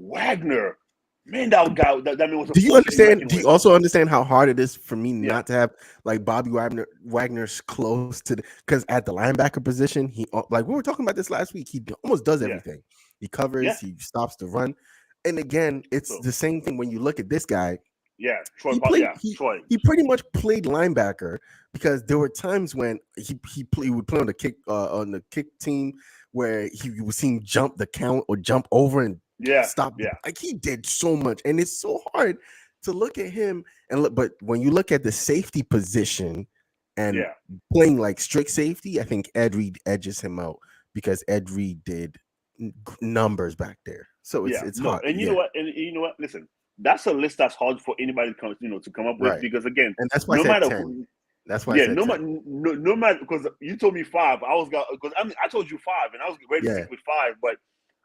Wagner, man, that guy. That man was. Do you understand? Do you also understand how hard it is for me not to have like Bobby Wagner's close to because at the linebacker position, he, like we were talking about this last week, he almost does everything. He covers, he stops the run, and again, it's the same thing when you look at this guy. Yeah, Troy. He pretty much played linebacker, because there were times when he would play on the kick team where he would see him jump the count or jump over and stop. Like he did so much, and it's so hard to look at him and look. But when you look at the safety position and playing like strict safety, I think Ed Reed edges him out, because Ed Reed did numbers back there. So it's hard. And you know what? And you know what? Listen, that's a list that's hard for anybody to come up with, because again, and that's why no matter 10. That's why no matter, because you told me 5, because I told you 5, and I was ready to stick with 5, but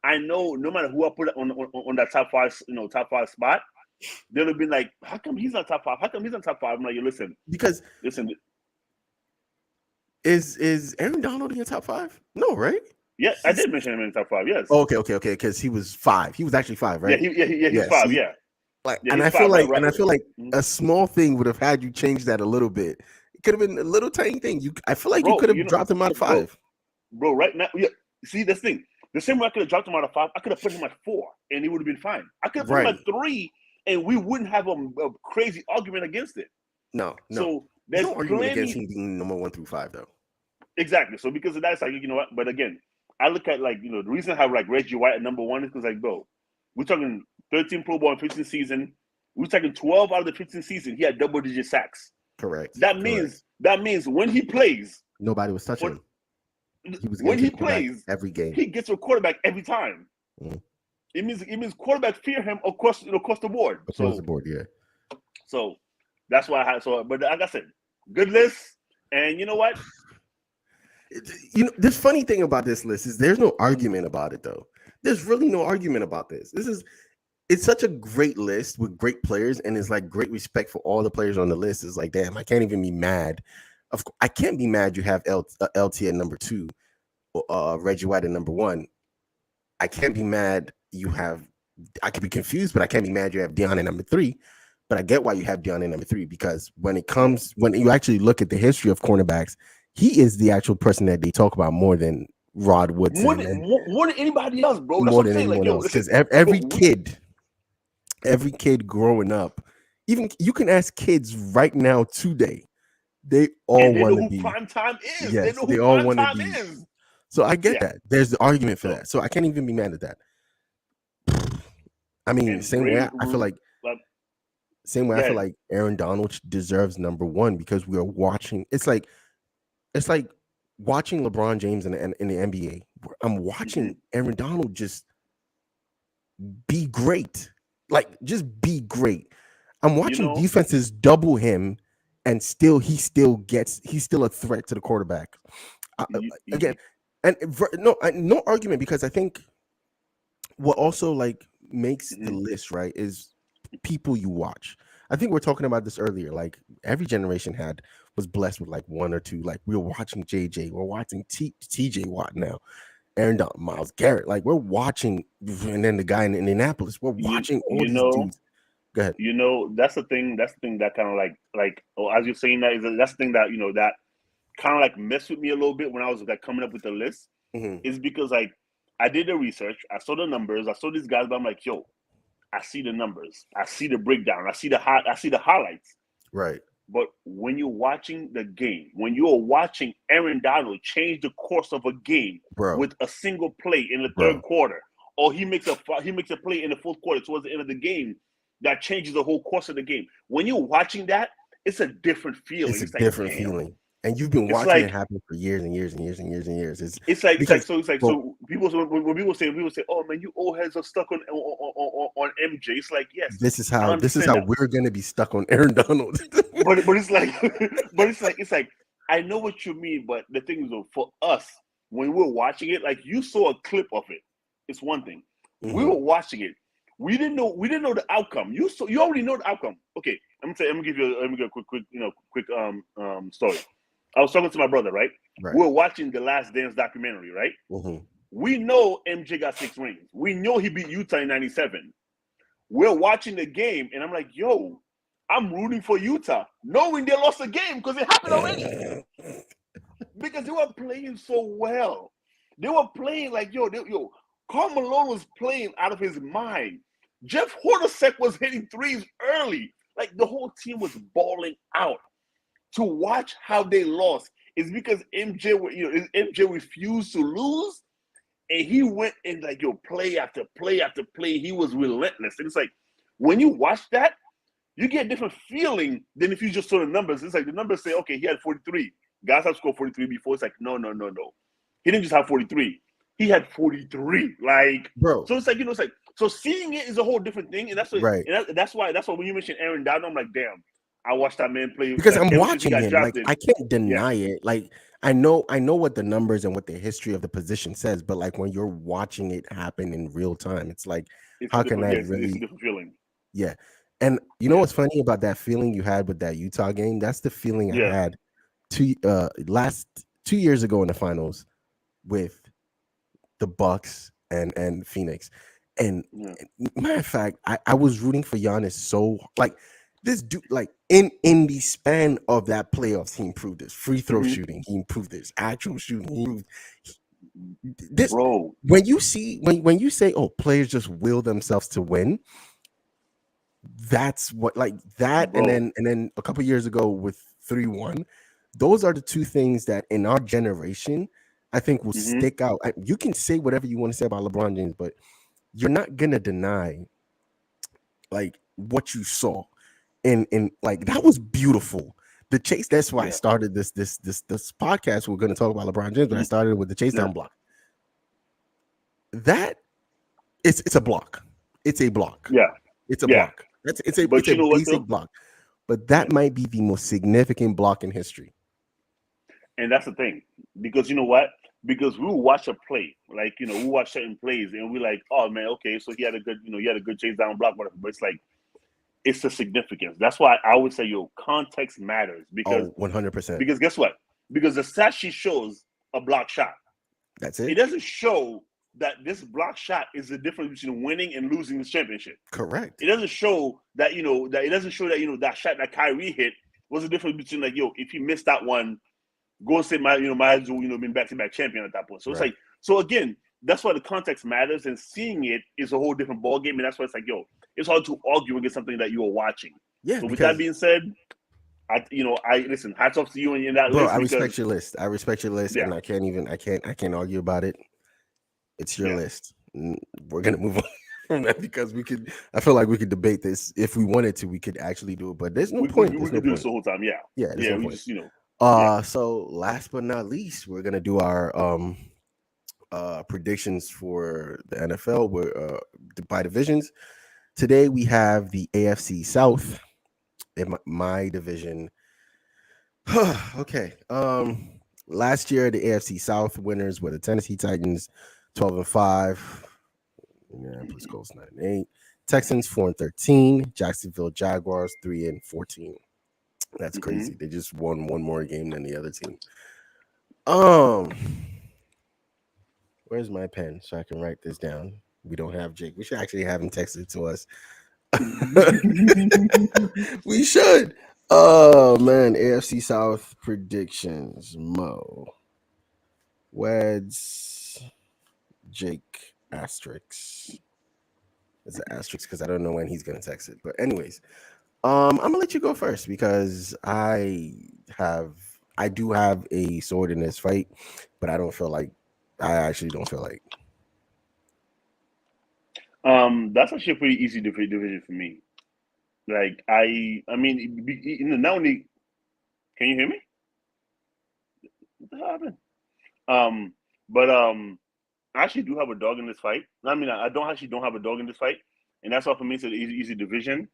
I know no matter who I put on that top 5, top 5 spot, they'll have been like, how come he's not top 5? How come he's not top 5? I'm like, listen, is Aaron Donald in your top 5? No, right? Yeah, I did mention him in the top 5. Yes. Okay, because he was 5. He was actually 5, right? He's 5. See? I feel like a small thing would have had you change that a little bit. It could have been a little tiny thing. I feel like you could have dropped him out of 5. Bro, right now, see this thing. The same way I could have dropped him out of 5, I could have put him at 4, and he would have been fine. I could have put him at 3, and we wouldn't have a crazy argument against it. No. So there's no argument against him being number 1 through 5, though. Exactly. So because of that, it's like, you know what? But again, I look at, like, you know, the reason I have like Reggie White at number 1 is because, like, bro, we're talking 13 Pro Bowl in 15 season. We're talking 12 out of the 15 season. He had double-digit sacks. Correct. That means when he plays, nobody was touching him. When he plays every game, he gets a quarterback every time. Mm-hmm. It means quarterbacks fear him across the board. Across the board, yeah. So that's why I had but like I said, good list. And you know what? You know, the funny thing about this list is there's no argument about it, though. There's really no argument about this. It's such a great list with great players, and it's like great respect for all the players on the list. It's like, damn, I can't even be mad. I can't be mad you have LT at number 2, Reggie White at number 1. I can't be mad you have. I could be confused, but I can't be mad you have Deion at number 3. But I get why you have Deion at number 3, because when you actually look at the history of cornerbacks, he is the actual person that they talk about more than Rod Woodson. More than anybody else, bro. More than anyone else. Because every kid growing up, even you can ask kids right now today, they all want to be. Prime time is. Yes, they all want to be. So I get that. There's the argument for that. So I can't even be mad at that. I mean, same way I feel like Aaron Donald deserves number 1, because we are watching. It's like watching LeBron James in the NBA. I'm watching Aaron Donald just be great. Like, just be great. I'm watching defenses double him, and he's still a threat to the quarterback. Again, and no argument, because I think what also like makes the list, right, is people you watch. I think we are talking about this earlier. Like every generation was blessed with like one or two. Like we were watching JJ, we're watching TJ Watt now, Aaron Donald, Miles Garrett. Like we're watching, and then the guy in Indianapolis. We're watching all these dudes. Go ahead. That's the thing. That's the thing that kind of like as you're saying that's the thing that that kind of like messed with me a little bit when I was like coming up with the list. Is because like I did the research, I saw the numbers, I saw these guys, but I'm like, yo, I see the numbers, I see the breakdown, I see the highlights. Right. But when you're watching the game, when you're watching Aaron Donald change the course of a game with a single play in the third quarter, or he makes a play in the fourth quarter towards the end of the game that changes the whole course of the game. When you're watching that, it's a different feeling. It's a different feeling. And you've been watching it happen for years and years and years and years and years. So people when people say, oh man, you old heads are stuck on MJ. It's like, yes, this is how we're gonna be stuck on Aaron Donald. but it's like I know what you mean, but the thing is though, for us, when we're watching it, like you saw a clip of it, it's one thing. We were watching it. We didn't know the outcome. You already know the outcome. Okay, let me give you a quick story. I was talking to my brother, right? We were watching the Last Dance documentary, right? We know MJ got 6 rings. We know he beat Utah in 97. We're watching the game, and I'm like, yo, I'm rooting for Utah, knowing they lost the game because it happened already. Because they were playing so well. They were playing like, Karl Malone was playing out of his mind. Jeff Hornacek was hitting threes early. Like, the whole team was balling out. To watch how they lost is because MJ refused to lose, and he went in like play after play after play. He was relentless, and it's like when you watch that, you get a different feeling than if you just saw the numbers. It's like the numbers say, okay, he had 43. Guys have scored 43 before. It's like no. He didn't just have 43. He had 43. Like, bro. So it's like it's like so seeing it is a whole different thing, and that's what, and that's why when you mentioned Aaron Donald, I'm like, damn. I watched that man play because I'm watching him. Like I can't deny it. Like I know what the numbers and what the history of the position says, but like when you're watching it happen in real time, it's like how can I really? It's a different feeling. Yeah, and you know what's funny about that feeling you had with that Utah game? That's the feeling I had 2 years ago in the finals with the Bucks and Phoenix. And matter of fact, I was rooting for Giannis so like. This dude, like in the span of that playoffs, he improved his free throw shooting. He improved his actual shooting. He improved this. Bro. When you say, "Oh, players just will themselves to win," that's what like that. Bro. And then a couple years ago with 3-1, those are the two things that in our generation I think will stick out. You can say whatever you want to say about LeBron James, but you're not gonna deny like what you saw. And like that was beautiful. The chase. That's why I started this podcast. We're going to talk about LeBron James, but I started with the chase down block. That it's a block. It's a block. Yeah, it's a block. It's a basic block. But that might be the most significant block in history. And that's the thing, because you know what? Because we will watch a play, like we watch certain plays, and we're like, oh man, okay, so he had a good chase down block, whatever. But it's like. It's the significance. That's why I would say, context matters because 100%. Because guess what? Because the stat sheet shows a block shot. That's it. It doesn't show that this block shot is the difference between winning and losing this championship. Correct. It doesn't show that that shot that Kyrie hit was the difference between like if he missed that one, Golden State might have been back-to-back champion at that point. So it's like again. That's why the context matters, and seeing it is a whole different ballgame, and that's why it's like, it's hard to argue against something that you are watching. Yeah. So with that being said, I listen. Hats off to you and that list. I respect your list. I respect your list, and I can't argue about it. It's your list. We're gonna move on from that because I feel like we could debate this if we wanted to. We could actually do it, but there's no point. We could do this the whole time. Yeah. Yeah. We just So last but not least, we're gonna do our predictions for the NFL by divisions. Today we have the AFC South in my division. Okay. Last year the AFC South winners were the Tennessee Titans, 12-5. Indianapolis Colts 9-8. Texans 4-13. Jacksonville Jaguars 3-14. That's crazy. They just won one more game than the other team. Where's my pen so I can write this down? We don't have Jake. We should actually have him text it to us. We should. Oh man, AFC South predictions. Mo, Weds, Jake, asterisk. It's an asterisk because I don't know when he's gonna text it. But anyways, I'm gonna let you go first because I do have a sword in this fight, but I actually don't feel like. That's actually a pretty easy division for me. Like I mean, not only can you hear me? What the hell happened? But I actually do have a dog in this fight. I mean, I don't have a dog in this fight, and that's all for me. It's an easy division,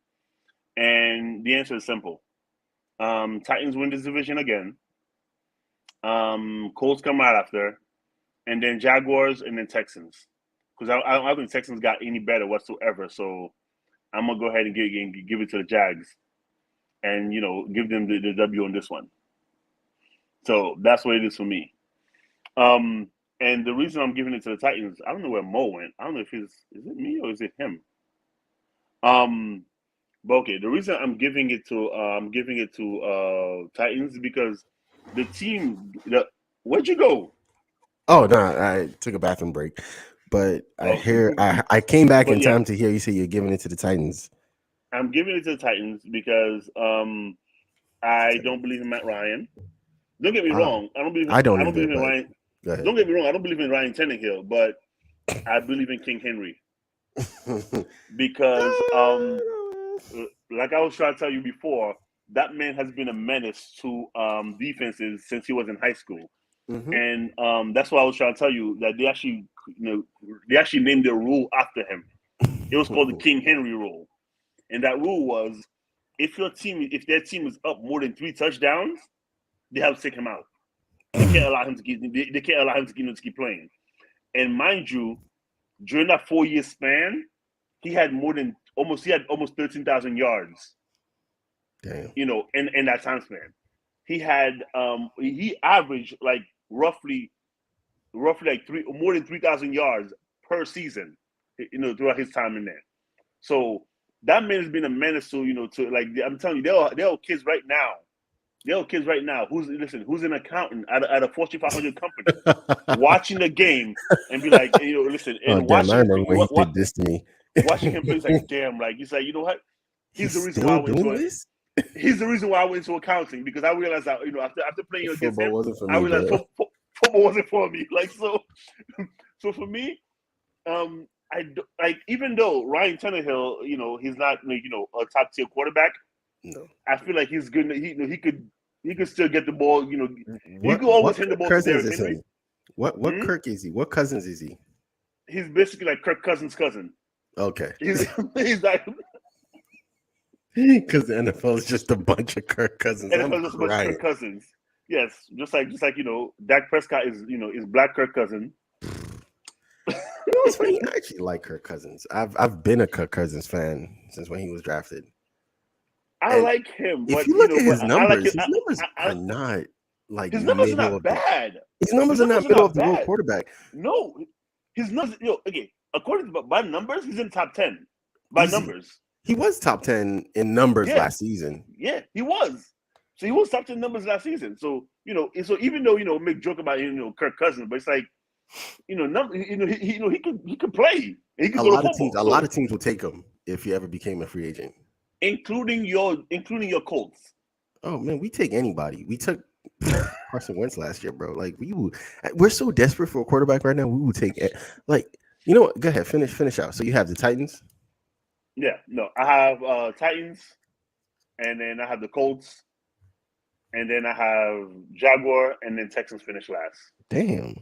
and the answer is simple. Titans win this division again. Colts come out after, and then Jaguars, and then Texans. Because I don't think Texans got any better whatsoever. So I'm gonna go ahead and give it to the Jags, and give them the W on this one. So that's what it is for me. And the reason I'm giving it to the Titans, I don't know where Mo went. I don't know if is it me or is it him. But okay, the reason I'm giving it to Titans is because the team. Where'd you go? Oh no, I took a bathroom break. But I came back in time to hear you say you're giving it to the Titans. I'm giving it to the Titans because I don't believe in Matt Ryan. Don't get me wrong. I don't believe in Ryan. Don't get me wrong. I don't believe in Ryan Tannehill, but I believe in King Henry because, like I was trying to tell you before, that man has been a menace to defenses since he was in high school. Mm-hmm. And that's why I was trying to tell you that they actually named their rule after him. It was called the King Henry rule, and that rule was if their team is up more than 3 touchdowns, they have to take him out. They can't allow him to keep playing. And mind you, during that 4-year span, he had almost 13,000 yards. Damn. In that time span, he averaged like roughly like more than 3,000 yards per season, throughout his time in there. So that man has been a menace to I'm telling you, there are kids right now. Who's an accountant at a Fortune 500 company watching the game and be like, listen, and watching. I remember when he did this to me. Watching him play, it's like, damn, like he's like, you know what? He's the reason why I went into this. He's the reason why I went into accounting because I realized that after playing against him, I realized football wasn't for me. Like so for me, even though Ryan Tannehill, he's not a top tier quarterback. No, I feel like he's good. He could still get the ball. He could always hand the ball to Derrick Henry. What Kirk is he? What Cousins is he? He's basically like Kirk Cousins' cousin. Okay, he's like. Because the NFL is just a bunch of Kirk Cousins. NFL is a bunch of Kirk Cousins. Yes, just like Dak Prescott is Black Kirk Cousin. It's funny. I actually like Kirk Cousins. I've been a Kirk Cousins fan since when he was drafted. I like him. If you look at his numbers, his numbers are not like his numbers are not bad. His numbers are not middle of the road quarterback. No, his numbers. Okay, according to by numbers, he's in top 10 by numbers. He was top 10 in numbers last season. Yeah, he was. So he was top 10 numbers last season. So so even though make joke about Kirk Cousins, but it's like he could play. He could a lot of teams will take him if he ever became a free agent, including your Colts. Oh man, we take anybody. We took Carson Wentz last year, bro. Like we're so desperate for a quarterback right now. We will take it. Like what? Go ahead, finish out. So you have the Titans. Yeah, no, I have Titans, and then I have the Colts, and then I have Jaguar, and then Texans finish last. Damn.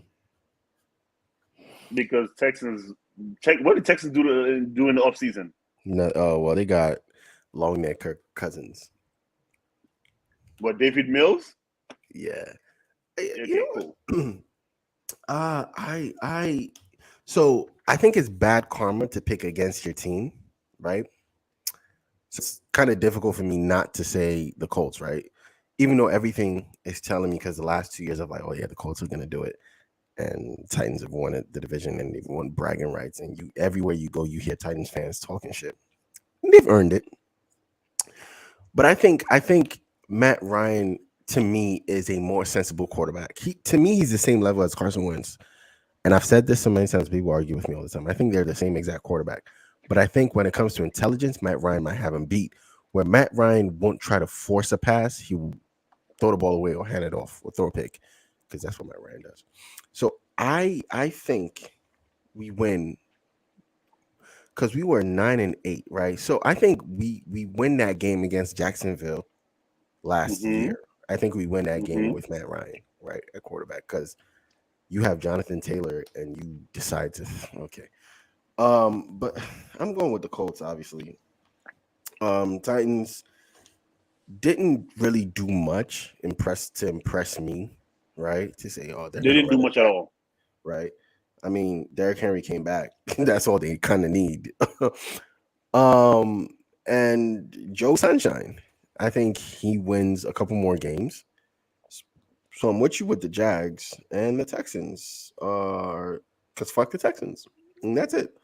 Because what did Texans do in the offseason? No, well, they got long neck Kirk Cousins. What, David Mills? Yeah. Okay, cool. So I think it's bad karma to pick against your team, right? So it's kind of difficult for me not to say the Colts, right? Even though everything is telling me, because the last 2 years I'm like, oh yeah, the Colts are gonna do it, and Titans have won the division and they've won bragging rights, and you everywhere you go, you hear Titans fans talking shit. And they've earned it, but I think Matt Ryan to me is a more sensible quarterback. To me, he's the same level as Carson Wentz. And I've said this so many times, people argue with me all the time. I think they're the same exact quarterback. But I think when it comes to intelligence, Matt Ryan might have him beat. Where Matt Ryan won't try to force a pass, he will throw the ball away or hand it off or throw a pick, because that's what Matt Ryan does. So I think we win because we were 9-8, right? So I think we win that game against Jacksonville last year. I think we win that game with Matt Ryan, right, at quarterback, because you have Jonathan Taylor and you decide to okay. But I'm going with the Colts, obviously. Titans didn't really do much to impress me, right? To say, oh, they didn't do much at all. Right. I mean, Derrick Henry came back. That's all they kind of need. And Joe Sunshine, I think he wins a couple more games. So I'm with you with the Jags, and the Texans are, because fuck the Texans. And that's it.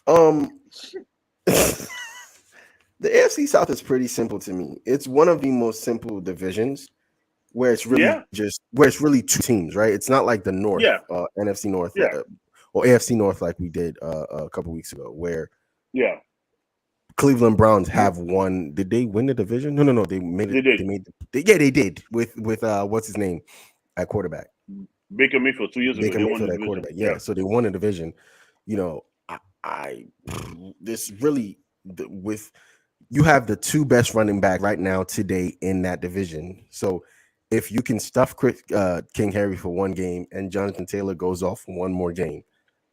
The AFC South is pretty simple to me. It's one of the most simple divisions where it's really two teams, right? It's not like the North, NFC North, or AFC North like we did a couple weeks ago, where Cleveland Browns have won. Did they win the division? No. They made it. They did with what's his name at quarterback. Baker Mayfield 2 years ago. Baker Mayfield at quarterback. Yeah, so they won a division. You know, this really with you have the two best running back right now today in that division. So if you can stuff King Harry for one game and Jonathan Taylor goes off for one more game,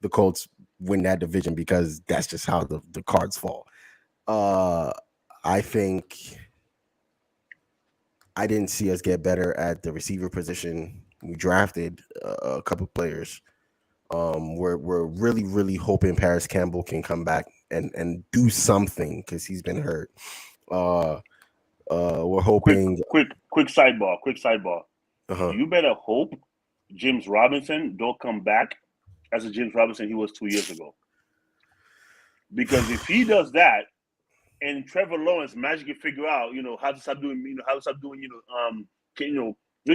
the Colts win that division, because that's just how the cards fall. I think I didn't see us get better at the receiver position. We drafted a couple players. We're really, really hoping Paris Campbell can come back and do something, because he's been hurt. We're hoping. Quick sidebar. You better hope James Robinson don't come back as a James Robinson he was 2 years ago. Because if he does that, and Trevor Lawrence magically figure out, how to stop doing, we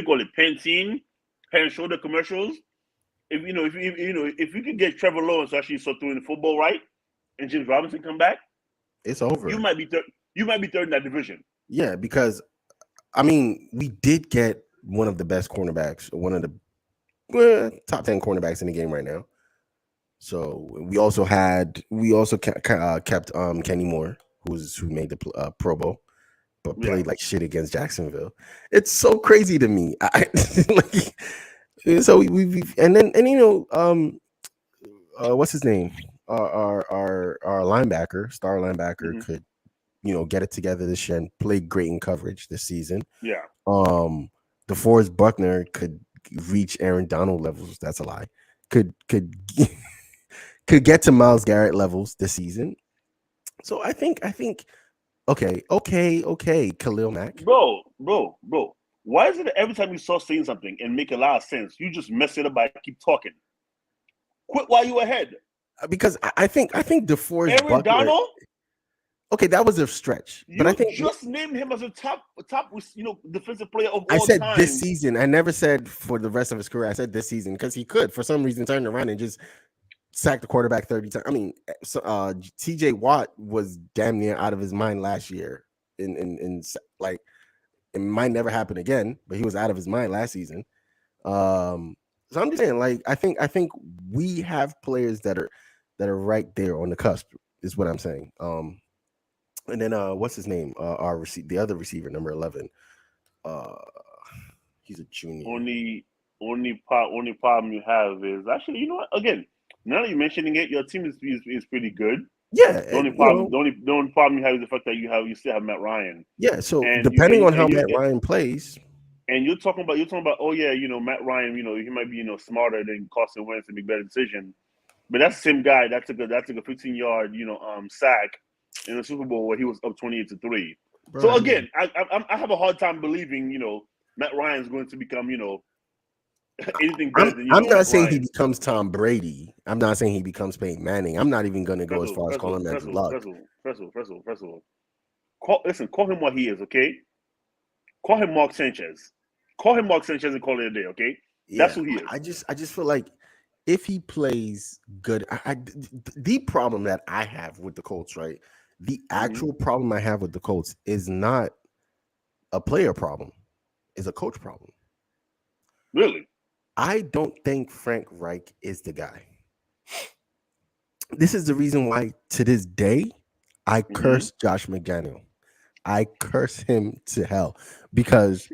call it Pantene, head and shoulder commercials. If you could get Trevor Lawrence to actually start doing the football right, and James Robinson come back, it's over. You might be third in that division. Yeah, because I mean, we did get one of the best cornerbacks, one of the top 10 cornerbacks in the game right now. So we also kept Kenny Moore, who made the Pro Bowl, but played like shit against Jacksonville. It's so crazy to me. So we what's his name? Our linebacker, star linebacker, could get it together this year and play great in coverage this season. Yeah. DeForest Buckner could reach Aaron Donald levels. That's a lie. Could get to Myles Garrett levels this season. So I think okay, Khalil Mack. Bro. Why is it that every time you start saying something and make a lot of sense, you just mess it up by keep talking? Quit while you ahead. Because I think DeForest Aaron Buckner, Donald. Okay, that was a stretch, but I think just named him as a top defensive player of all time. I said this season. I never said for the rest of his career. I said this season because he could, for some reason, turn around and just sack the quarterback 30 times. I mean, TJ Watt was damn near out of his mind last year. In like, it might never happen again, but he was out of his mind last season. So I'm just saying, like, I think we have players that are right there on the cusp. Is what I'm saying. And then what's his name? The other receiver, number 11. He's a junior. Only problem you have is actually, you know what? Again, now that you're mentioning it, your team is pretty good. Yeah. The only problem you have is the fact that you still have Matt Ryan. Yeah. So depending on how Matt Ryan plays. And you're talking about, oh yeah, Matt Ryan, he might be, smarter than Carson Wentz and make better decision. But that's the same guy that took a 15-yard, sack in the Super Bowl where he was up 28-3. Bro, So again, I have a hard time believing, Matt Ryan's going to become, anything better than I'm not Matt saying Ryan. he becomes Tom Brady. I'm not saying he becomes Peyton Manning. I'm not even going to go as far as calling him Andrew Luck. First of all, call him what he is, okay? Call him Mark Sanchez. Call him Mark Sanchez and call it a day, okay? Yeah, That's who he is. I just feel like if he plays good, the problem that I have with the Colts, right? The actual problem I have with the Colts is not a player problem, it's a coach problem. Really? I don't think Frank Reich is the guy. This is the reason why to this day I curse Josh McDaniel. I curse him to hell because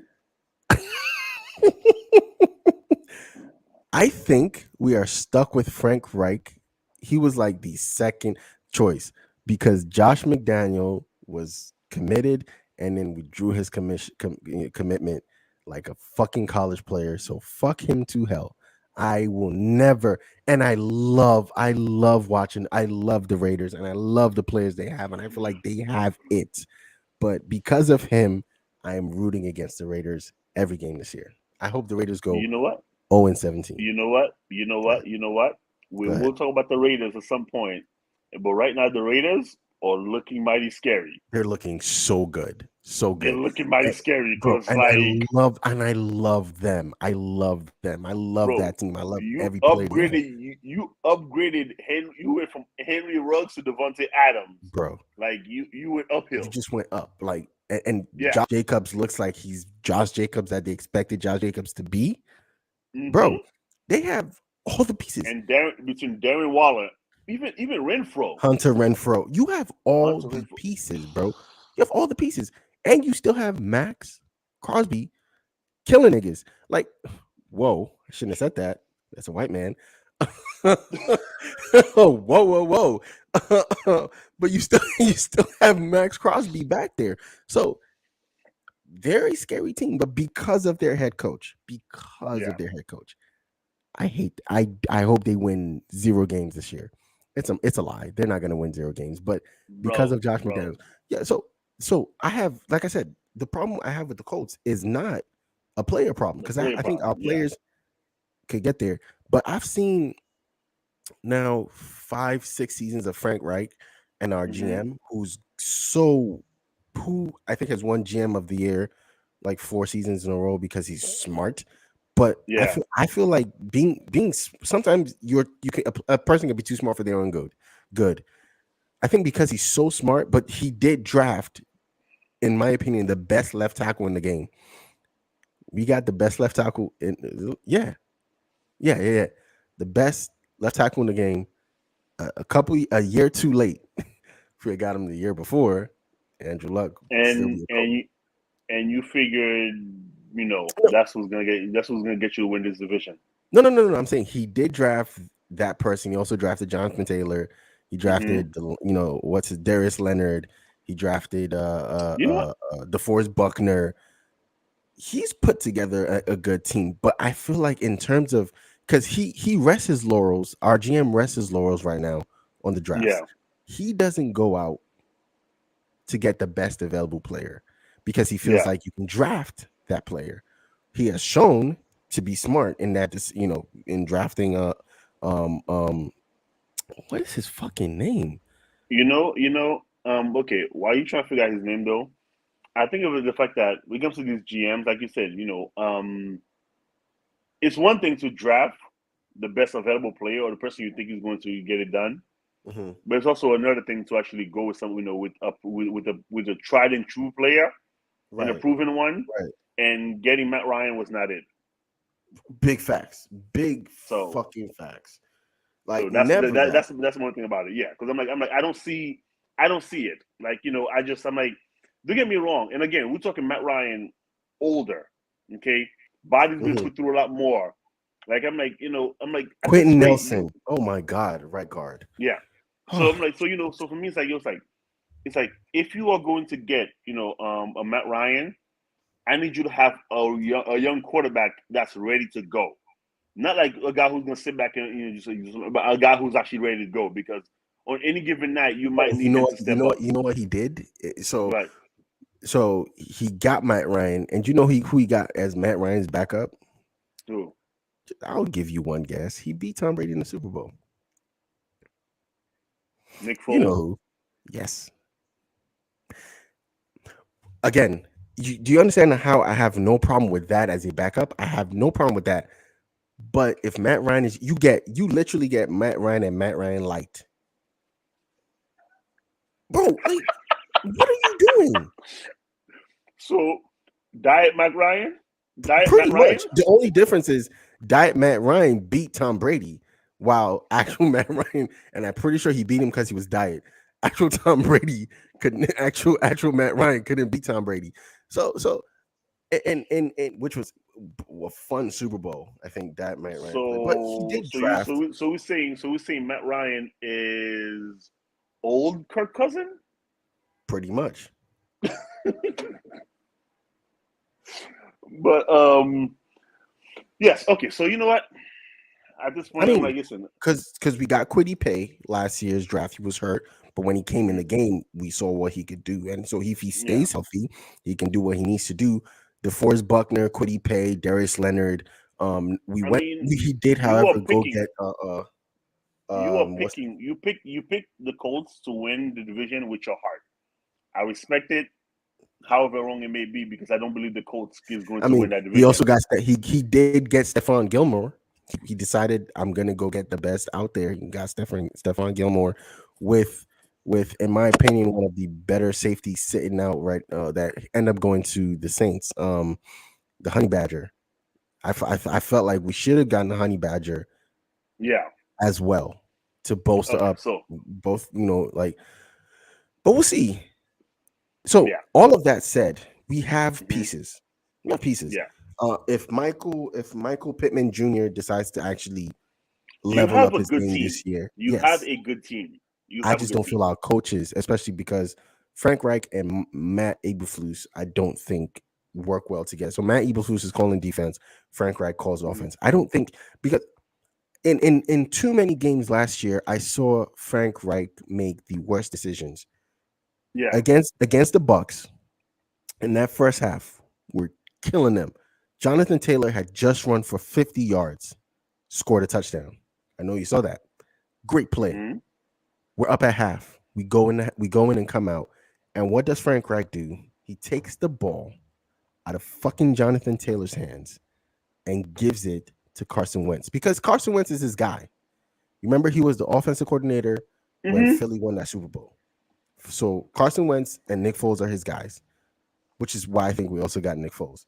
I think we are stuck with Frank Reich. He was like the second choice because Josh McDaniel was committed and then withdrew his commitment like a fucking college player. So fuck him to hell. I will never. And I love watching. I love the Raiders and I love the players they have. And I feel like they have it. But because of him, I am rooting against the Raiders every game this year. I hope the Raiders go. You know what? 0-17. You know what? We will talk about the Raiders at some point. But right now, the Raiders are looking mighty scary. They're looking so good. So good. They're looking mighty scary. Bro, Because I love them. I love that team. I love every player. You upgraded Henry. You went from Henry Ruggs to Devontae Adams. Bro. Like you went uphill. You just went up. Like and Josh Jacobs looks like he's Josh Jacobs that they expected Josh Jacobs to be. Bro, they have all the pieces. And between Darren Waller, even Renfro. Hunter Renfro. You have all the pieces, bro. You have all the pieces. And you still have Max Crosby killing niggas. Like, whoa, I shouldn't have said that. That's a white man. whoa. But you still have Max Crosby back there. So very scary team, but because of their head coach, I hope they win 0 games this year. It's a lie. They're not going to win 0 games, but because of Josh McDaniels. Yeah, so I have, like I said, the problem I have with the Colts is not a player problem because I think our players could get there. But I've seen now 5-6 seasons of Frank Reich and our GM, who I think has won GM of the year like 4 seasons in a row because he's smart. But I feel like being sometimes a person can be too smart for their own good. I think because he's so smart, but he did draft, in my opinion, the best left tackle in the game. We got the best left tackle in the best left tackle in the game. A year too late. If we got him the year before, Andrew Luck. And you figured, that's what's gonna get you to win this division. No. I'm saying he did draft that person. He also drafted Jonathan Taylor. He drafted Darius Leonard. He drafted DeForest Buckner. He's put together a good team, but I feel like in terms of because he rests his laurels, our GM rests his laurels right now on the draft. Yeah. He doesn't go out to get the best available player because he feels like you can draft that player. He has shown to be smart in that, in drafting what is his fucking name? Okay, why are you trying to figure out his name though? I think of the fact that when it comes to these GMs, like you said, it's one thing to draft the best available player or the person you think is going to get it done. But it's also another thing to actually go with someone, with a tried and true player and a proven one. Right. And getting Matt Ryan was not it. Big facts. Fucking facts. Like so that's one thing about it. Yeah, because I'm like I don't see it. Like I'm like, don't get me wrong. And again, we're talking Matt Ryan older. Okay, body's been put through a lot more. Like I'm like Quentin Nelson. Oh my God, right guard. Yeah. So I'm like, so for me it's like if you are going to get a Matt Ryan, I need you to have a young quarterback that's ready to go. Not like a guy who's gonna sit back and but a guy who's actually ready to go. Because on any given night, you might need him to step up. You know what he did? So, Right. so he got Matt Ryan, and you know who he got as Matt Ryan's backup? Who? I'll give you one guess. He beat Tom Brady in the Super Bowl. Nick Foles. You know who? Yes. Again, do you understand how I have no problem with that as a backup? I have no problem with that. But if Matt Ryan is, you literally get Matt Ryan and Matt Ryan light. Bro, like, what are you doing? So, Diet Matt Ryan? Pretty much. The only difference is Diet Matt Ryan beat Tom Brady, while actual Matt Ryan, and I'm pretty sure he beat him because he was diet. Actual Tom Brady couldn't. Actual Matt Ryan couldn't beat Tom Brady. So, and which was a fun Super Bowl, I think that Matt Ryan played. But he did draft. So we're saying Matt Ryan is old Kirk Cousin? Pretty much. But yes, okay. So you know what? At this point, I'm like, listen, because we got Kwity Paye last year's draft. He was hurt, but when he came in the game, we saw what he could do. And so if he stays healthy, he can do what he needs to do. DeForest Buckner, Kwity Paye, Darius Leonard. He did, however, go get you picked the Colts to win the division with your heart. I respect it, however wrong it may be, because I don't believe the Colts is going to win that division. He also got that he did get Stephon Gilmore. He decided, I'm gonna go get the best out there. He got Stephon Gilmore with, in my opinion, one of the better safeties sitting out right that end up going to the Saints. The Honey Badger. I felt like we should have gotten the Honey Badger, as well, to bolster up both. But we'll see. So all of that said, we have pieces. We have pieces. Yeah. If Michael Pittman Jr. decides to actually level up his game this year, you have a good team. I just don't feel our coaches, especially because Frank Reich and Matt Eberflus, I don't think work well together. So Matt Eberflus is calling defense, Frank Reich calls offense. I don't think, because in too many games last year, I saw Frank Reich make the worst decisions. Yeah, against the Bucks in that first half, we're killing them. Jonathan Taylor had just run for 50 yards, scored a touchdown. I know you saw that. Great play. Mm-hmm. We're up at half. We go in and come out. And what does Frank Reich do? He takes the ball out of fucking Jonathan Taylor's hands and gives it to Carson Wentz, because Carson Wentz is his guy. Remember, he was the offensive coordinator when Philly won that Super Bowl. So Carson Wentz and Nick Foles are his guys, which is why I think we also got Nick Foles.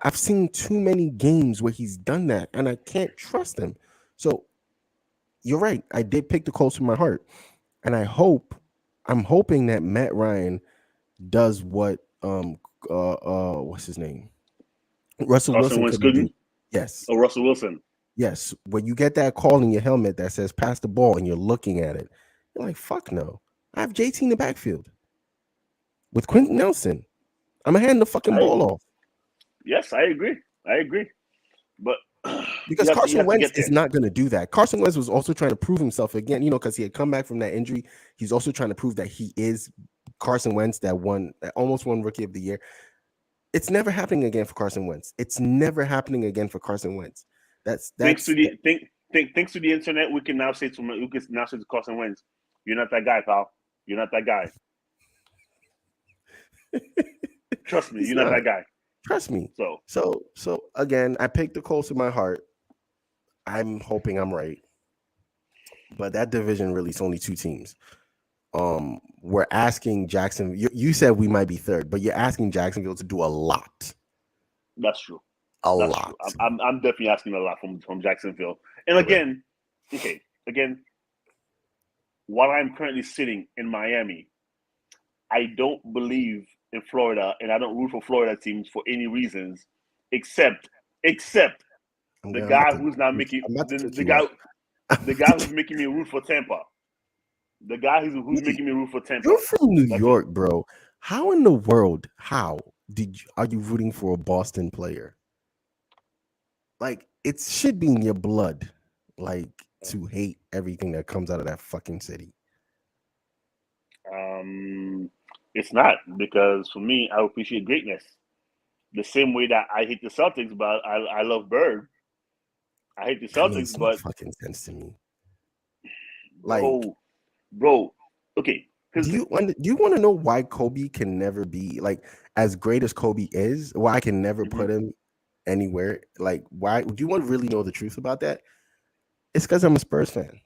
I've seen too many games where he's done that, and I can't trust him. So you're right. I did pick the Colts from my heart, and I'm hoping that Matt Ryan does what what's his name? Russell Wilson could do. Yes. Oh, Russell Wilson. Yes. When you get that call in your helmet that says pass the ball and you're looking at it, you're like, fuck no. I have JT in the backfield with Quentin Nelson. I'm gonna hand the fucking ball off. Yes, I agree. But because Carson Wentz is not going to do that. Carson Wentz was also trying to prove himself again, because he had come back from that injury. He's also trying to prove that he is Carson Wentz that almost won Rookie of the Year. It's never happening again for Carson Wentz. That's thanks to the internet. We can now say to Carson Wentz, "You're not that guy, pal. You're not that guy. Trust me, you're not that guy." Trust me. So again, I picked the Colts in my heart. I'm hoping I'm right. But that division really is only two teams. We're asking Jacksonville. You said we might be third, but you're asking Jacksonville to do a lot. That's true. A lot. I'm definitely asking a lot from Jacksonville. And again, while I'm currently sitting in Miami, I don't believe in Florida, and I don't root for Florida teams for any reasons, except the guy who's not making the guy who's making me root for Tampa. The guy who's making me root for Tampa. You're from New York, bro. How in the world? Are you rooting for a Boston player? like it should be in your blood, like to hate everything that comes out of that fucking city. It's not, because for me, I appreciate greatness. The same way that I hate the Celtics, but I love Bird. I hate the That makes Celtics, no but fucking sense to me. Like, bro, okay. do you want to know why Kobe can never be like as great as Kobe is? Why I can never put him anywhere? Like, why? Do you want to really know the truth about that? It's because I'm a Spurs fan.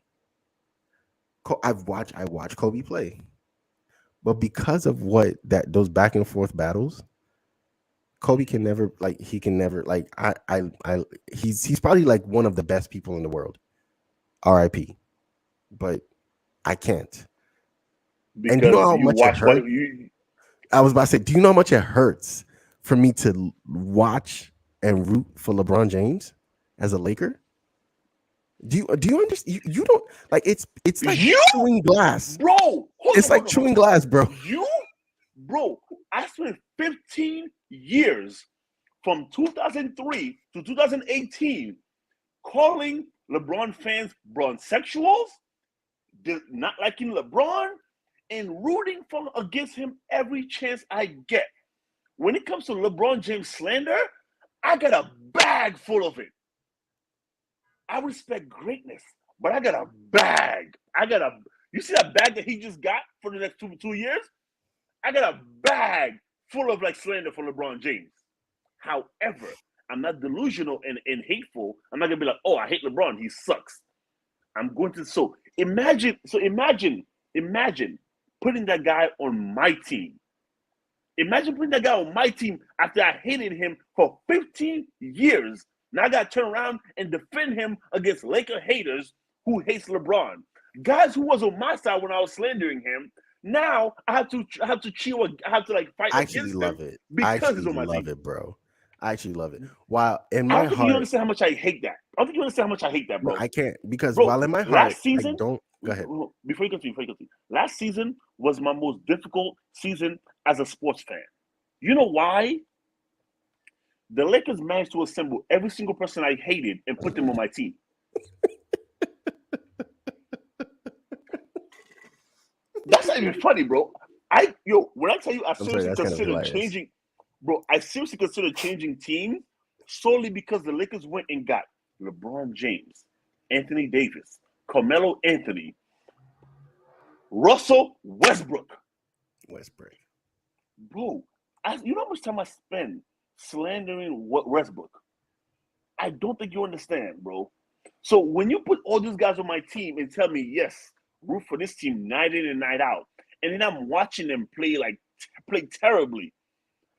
I watch Kobe play, but because of those back and forth battles, Kobe can never he's probably like one of the best people in the world. R.I.P. But I can't. Because and do you know how much it hurts? I was about to say, do you know how much it hurts for me to watch and root for LeBron James as a Laker? Do you understand? You don't like it's like chewing glass, bro. It's like chewing glass, bro. Bro, I spent 15 years from 2003 to 2018 calling LeBron fans Bronsexuals, not liking LeBron, and rooting against him every chance I get. When it comes to LeBron James slander, I got a bag full of it. I respect greatness, but I got a bag. You see that bag that he just got for the next two years? I got a bag full of like slander for LeBron James. However, I'm not delusional and hateful. I'm not gonna be like, oh, I hate LeBron, he sucks. I'm going to imagine putting that guy on my team. Imagine putting that guy on my team after I hated him for 15 years. Now I got to turn around and defend him against Laker haters who hates LeBron. Guys who was on my side when I was slandering him. Now I have to cheer. I have to like fight against him. Love it. Because he's on my team. I love it, bro. I actually love it. While in my heart, you understand how much I hate that. I don't think you understand how much I hate that, bro. No, I can't, because while in my heart, last season, I don't. Go ahead. Before you continue. Last season was my most difficult season as a sports fan. You know why? The Lakers managed to assemble every single person I hated and put them on my team. That's not even funny, bro. When I tell you, I seriously consider changing, bro. I seriously consider changing teams solely because the Lakers went and got LeBron James, Anthony Davis, Carmelo Anthony, Russell Westbrook. Bro, you know how much time I spend slandering Westbrook? I don't think you understand, bro. So when you put all these guys on my team and tell me, yes, root for this team night in and night out, and then I'm watching them play terribly,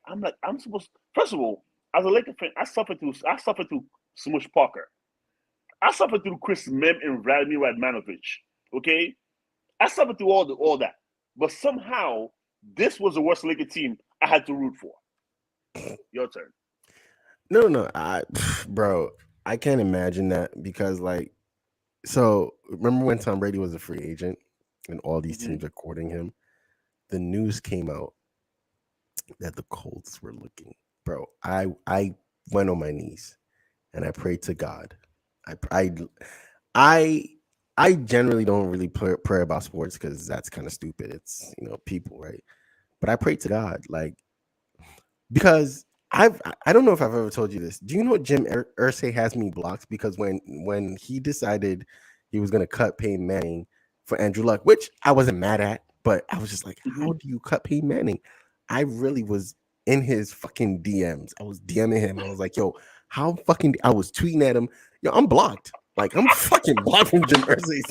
I'm like, I'm supposed. First of all, as a Laker fan, I suffered through Smush Parker. I suffered through Chris Mem and Vladimir Radmanovich. Okay, I suffered through all that, but somehow this was the worst Laker team I had to root for. Your turn. No, bro, I can't imagine that, because so remember when Tom Brady was a free agent and all these teams are courting him? The news came out that the Colts were looking. Bro, I went on my knees and I prayed to God. I generally don't really pray about sports because that's kind of stupid. It's people, right? But I prayed to God, because I don't know if I've ever told you this. Do you know Jim Irsay has me blocked because when he decided he was going to cut Peyton Manning for Andrew Luck, which I wasn't mad at, but I was just like, how do you cut Peyton Manning? I really was in his fucking DMs. I was DMing him. I was like, yo, how fucking, I was tweeting at him. Yo, I'm blocked. Like, I'm fucking blocked from Jim Irsay's.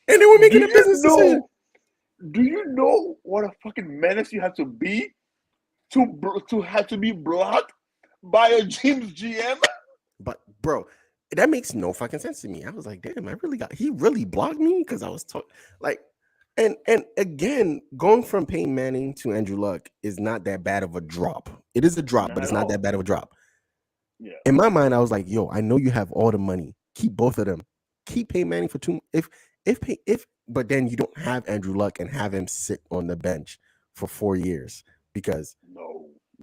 And they were making a business decision. Do you know what a fucking menace you have to be to have to be blocked by a James GM? But bro, that makes no fucking sense to me. I was like, damn, he really blocked me because I was and again, going from Peyton Manning to Andrew Luck is not that bad of a drop. It is a drop, but it's not that bad of a drop. Yeah. In my mind, I was like, yo, I know you have all the money. Keep both of them. Keep Peyton Manning for two. But then you don't have Andrew Luck and have him sit on the bench for 4 years because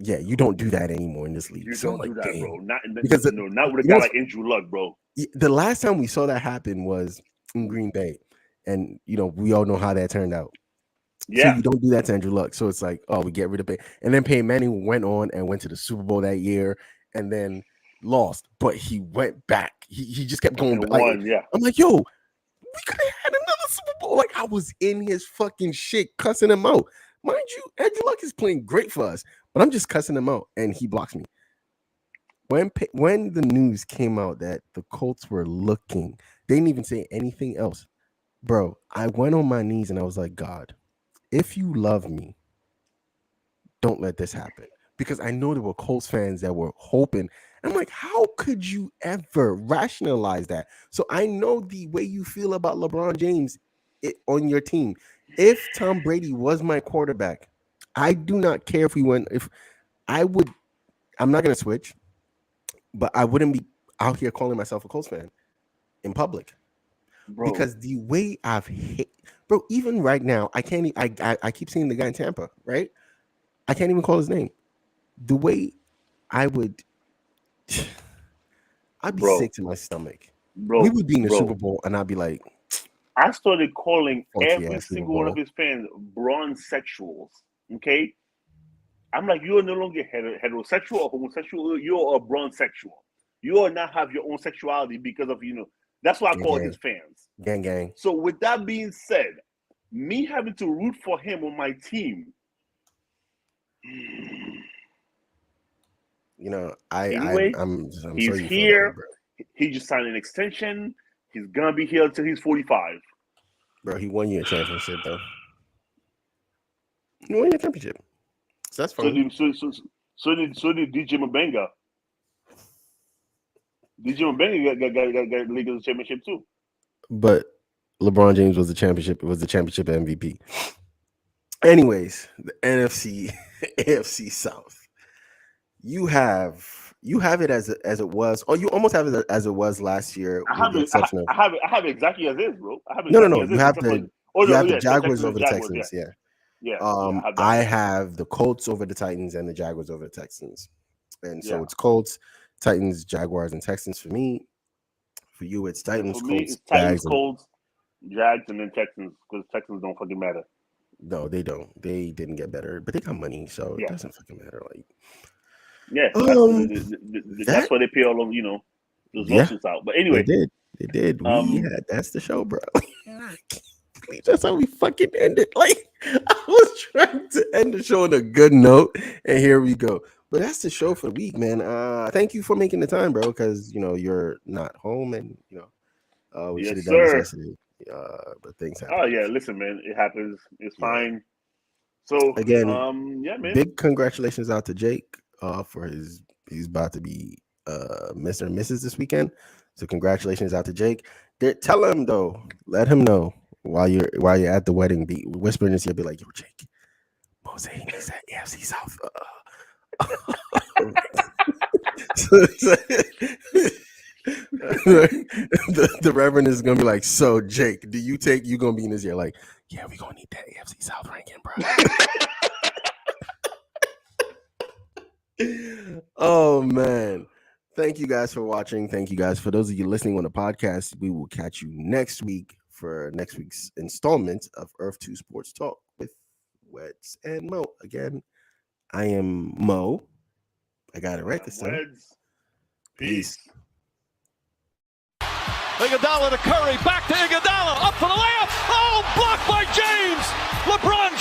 Yeah, you don't do that anymore in this league. You so don't do that, damn. bro. Not Because with a guy like Andrew Luck, bro. The last time we saw that happen was in Green Bay, and we all know how that turned out. Yeah. So you don't do that to Andrew Luck. So it's like, oh, we get rid of it. And then Peyton Manning went on and went to the Super Bowl that year and then lost. But he went back. He just kept going back. Won, yeah. I'm like, yo, we could have had another Super Bowl. Like, I was in his fucking shit cussing him out. Mind you, Andrew Luck is playing great for us. But I'm just cussing him out. And he blocks me. When the news came out that the Colts were looking, they didn't even say anything else. Bro, I went on my knees and I was like, God, if you love me, don't let this happen. Because I know there were Colts fans that were hoping. I'm like, how could you ever rationalize that? So I know the way you feel about LeBron James on your team. If Tom Brady was my quarterback, I do not care if we went. I'm not going to switch, but I wouldn't be out here calling myself a Colts fan in public. Bro. Because the way I've hit, bro, even right now, I can't. I keep seeing the guy in Tampa, right? I can't even call his name. The way I'd be sick to my stomach. Bro, we would be in the Super Bowl, and I'd be like, I started calling every single one of his fans Bron sexuals. Okay, I'm like, you are no longer heterosexual or homosexual. You're a Bron sexual. You are not have your own sexuality because of That's what I call his fans. Gang. So with that being said, me having to root for him on my team. I'm he's here. He just signed an extension. He's gonna be here until he's 45. Bro, he won you a championship though. He won you a championship. So that's fine. So did DJ Mabenga. DJ Mabenga got Lakers championship too. But LeBron James was the championship MVP. Anyways, the AFC South. You have it as it was, or you almost have it as it was last year. I have it exactly as is, bro. No. You have the Jaguars over the Texans. Yeah. I have the Colts over the Titans and the Jaguars over the Texans. And so it's Colts, Titans, Jaguars, and Texans for me. For you, it's Titans, Colts, Titans, Colts, Jags, and then Texans, because Texans don't fucking matter. No, they don't. They didn't get better, but they got money, so it doesn't fucking matter. Like, that's why they pay all of those lawsuits out. But anyway, they did. That's the show, bro. That's how we fucking ended. Like, I was trying to end the show on a good note, and here we go. But that's the show for the week, man. Thank you for making the time, bro, because you're not home, and we should have done this yesterday. But things happen. Oh yeah, listen, man, it happens. It's fine. So again, man. Big congratulations out to Jake for he's about to be Mr. and Mrs. this weekend. So congratulations out to Jake. Tell him though, let him know while you're at the wedding, be whispering this, you'll be like, yo, Jake, Mose is at AFC South. The Reverend is gonna be like, so Jake, you gonna be in this year? Like, yeah, we gonna need that AFC South ranking, bro. Oh man, thank you guys for watching. Thank you guys for those of you listening on the podcast. We will catch you next week for next week's installment of Earth2 Sports Talk with Weds and Mo. Again, I am Mo. I got it right this time. Weds. Peace. Iguodala to Curry, back to Iguodala, up for the layup. Oh, blocked by James. LeBron James.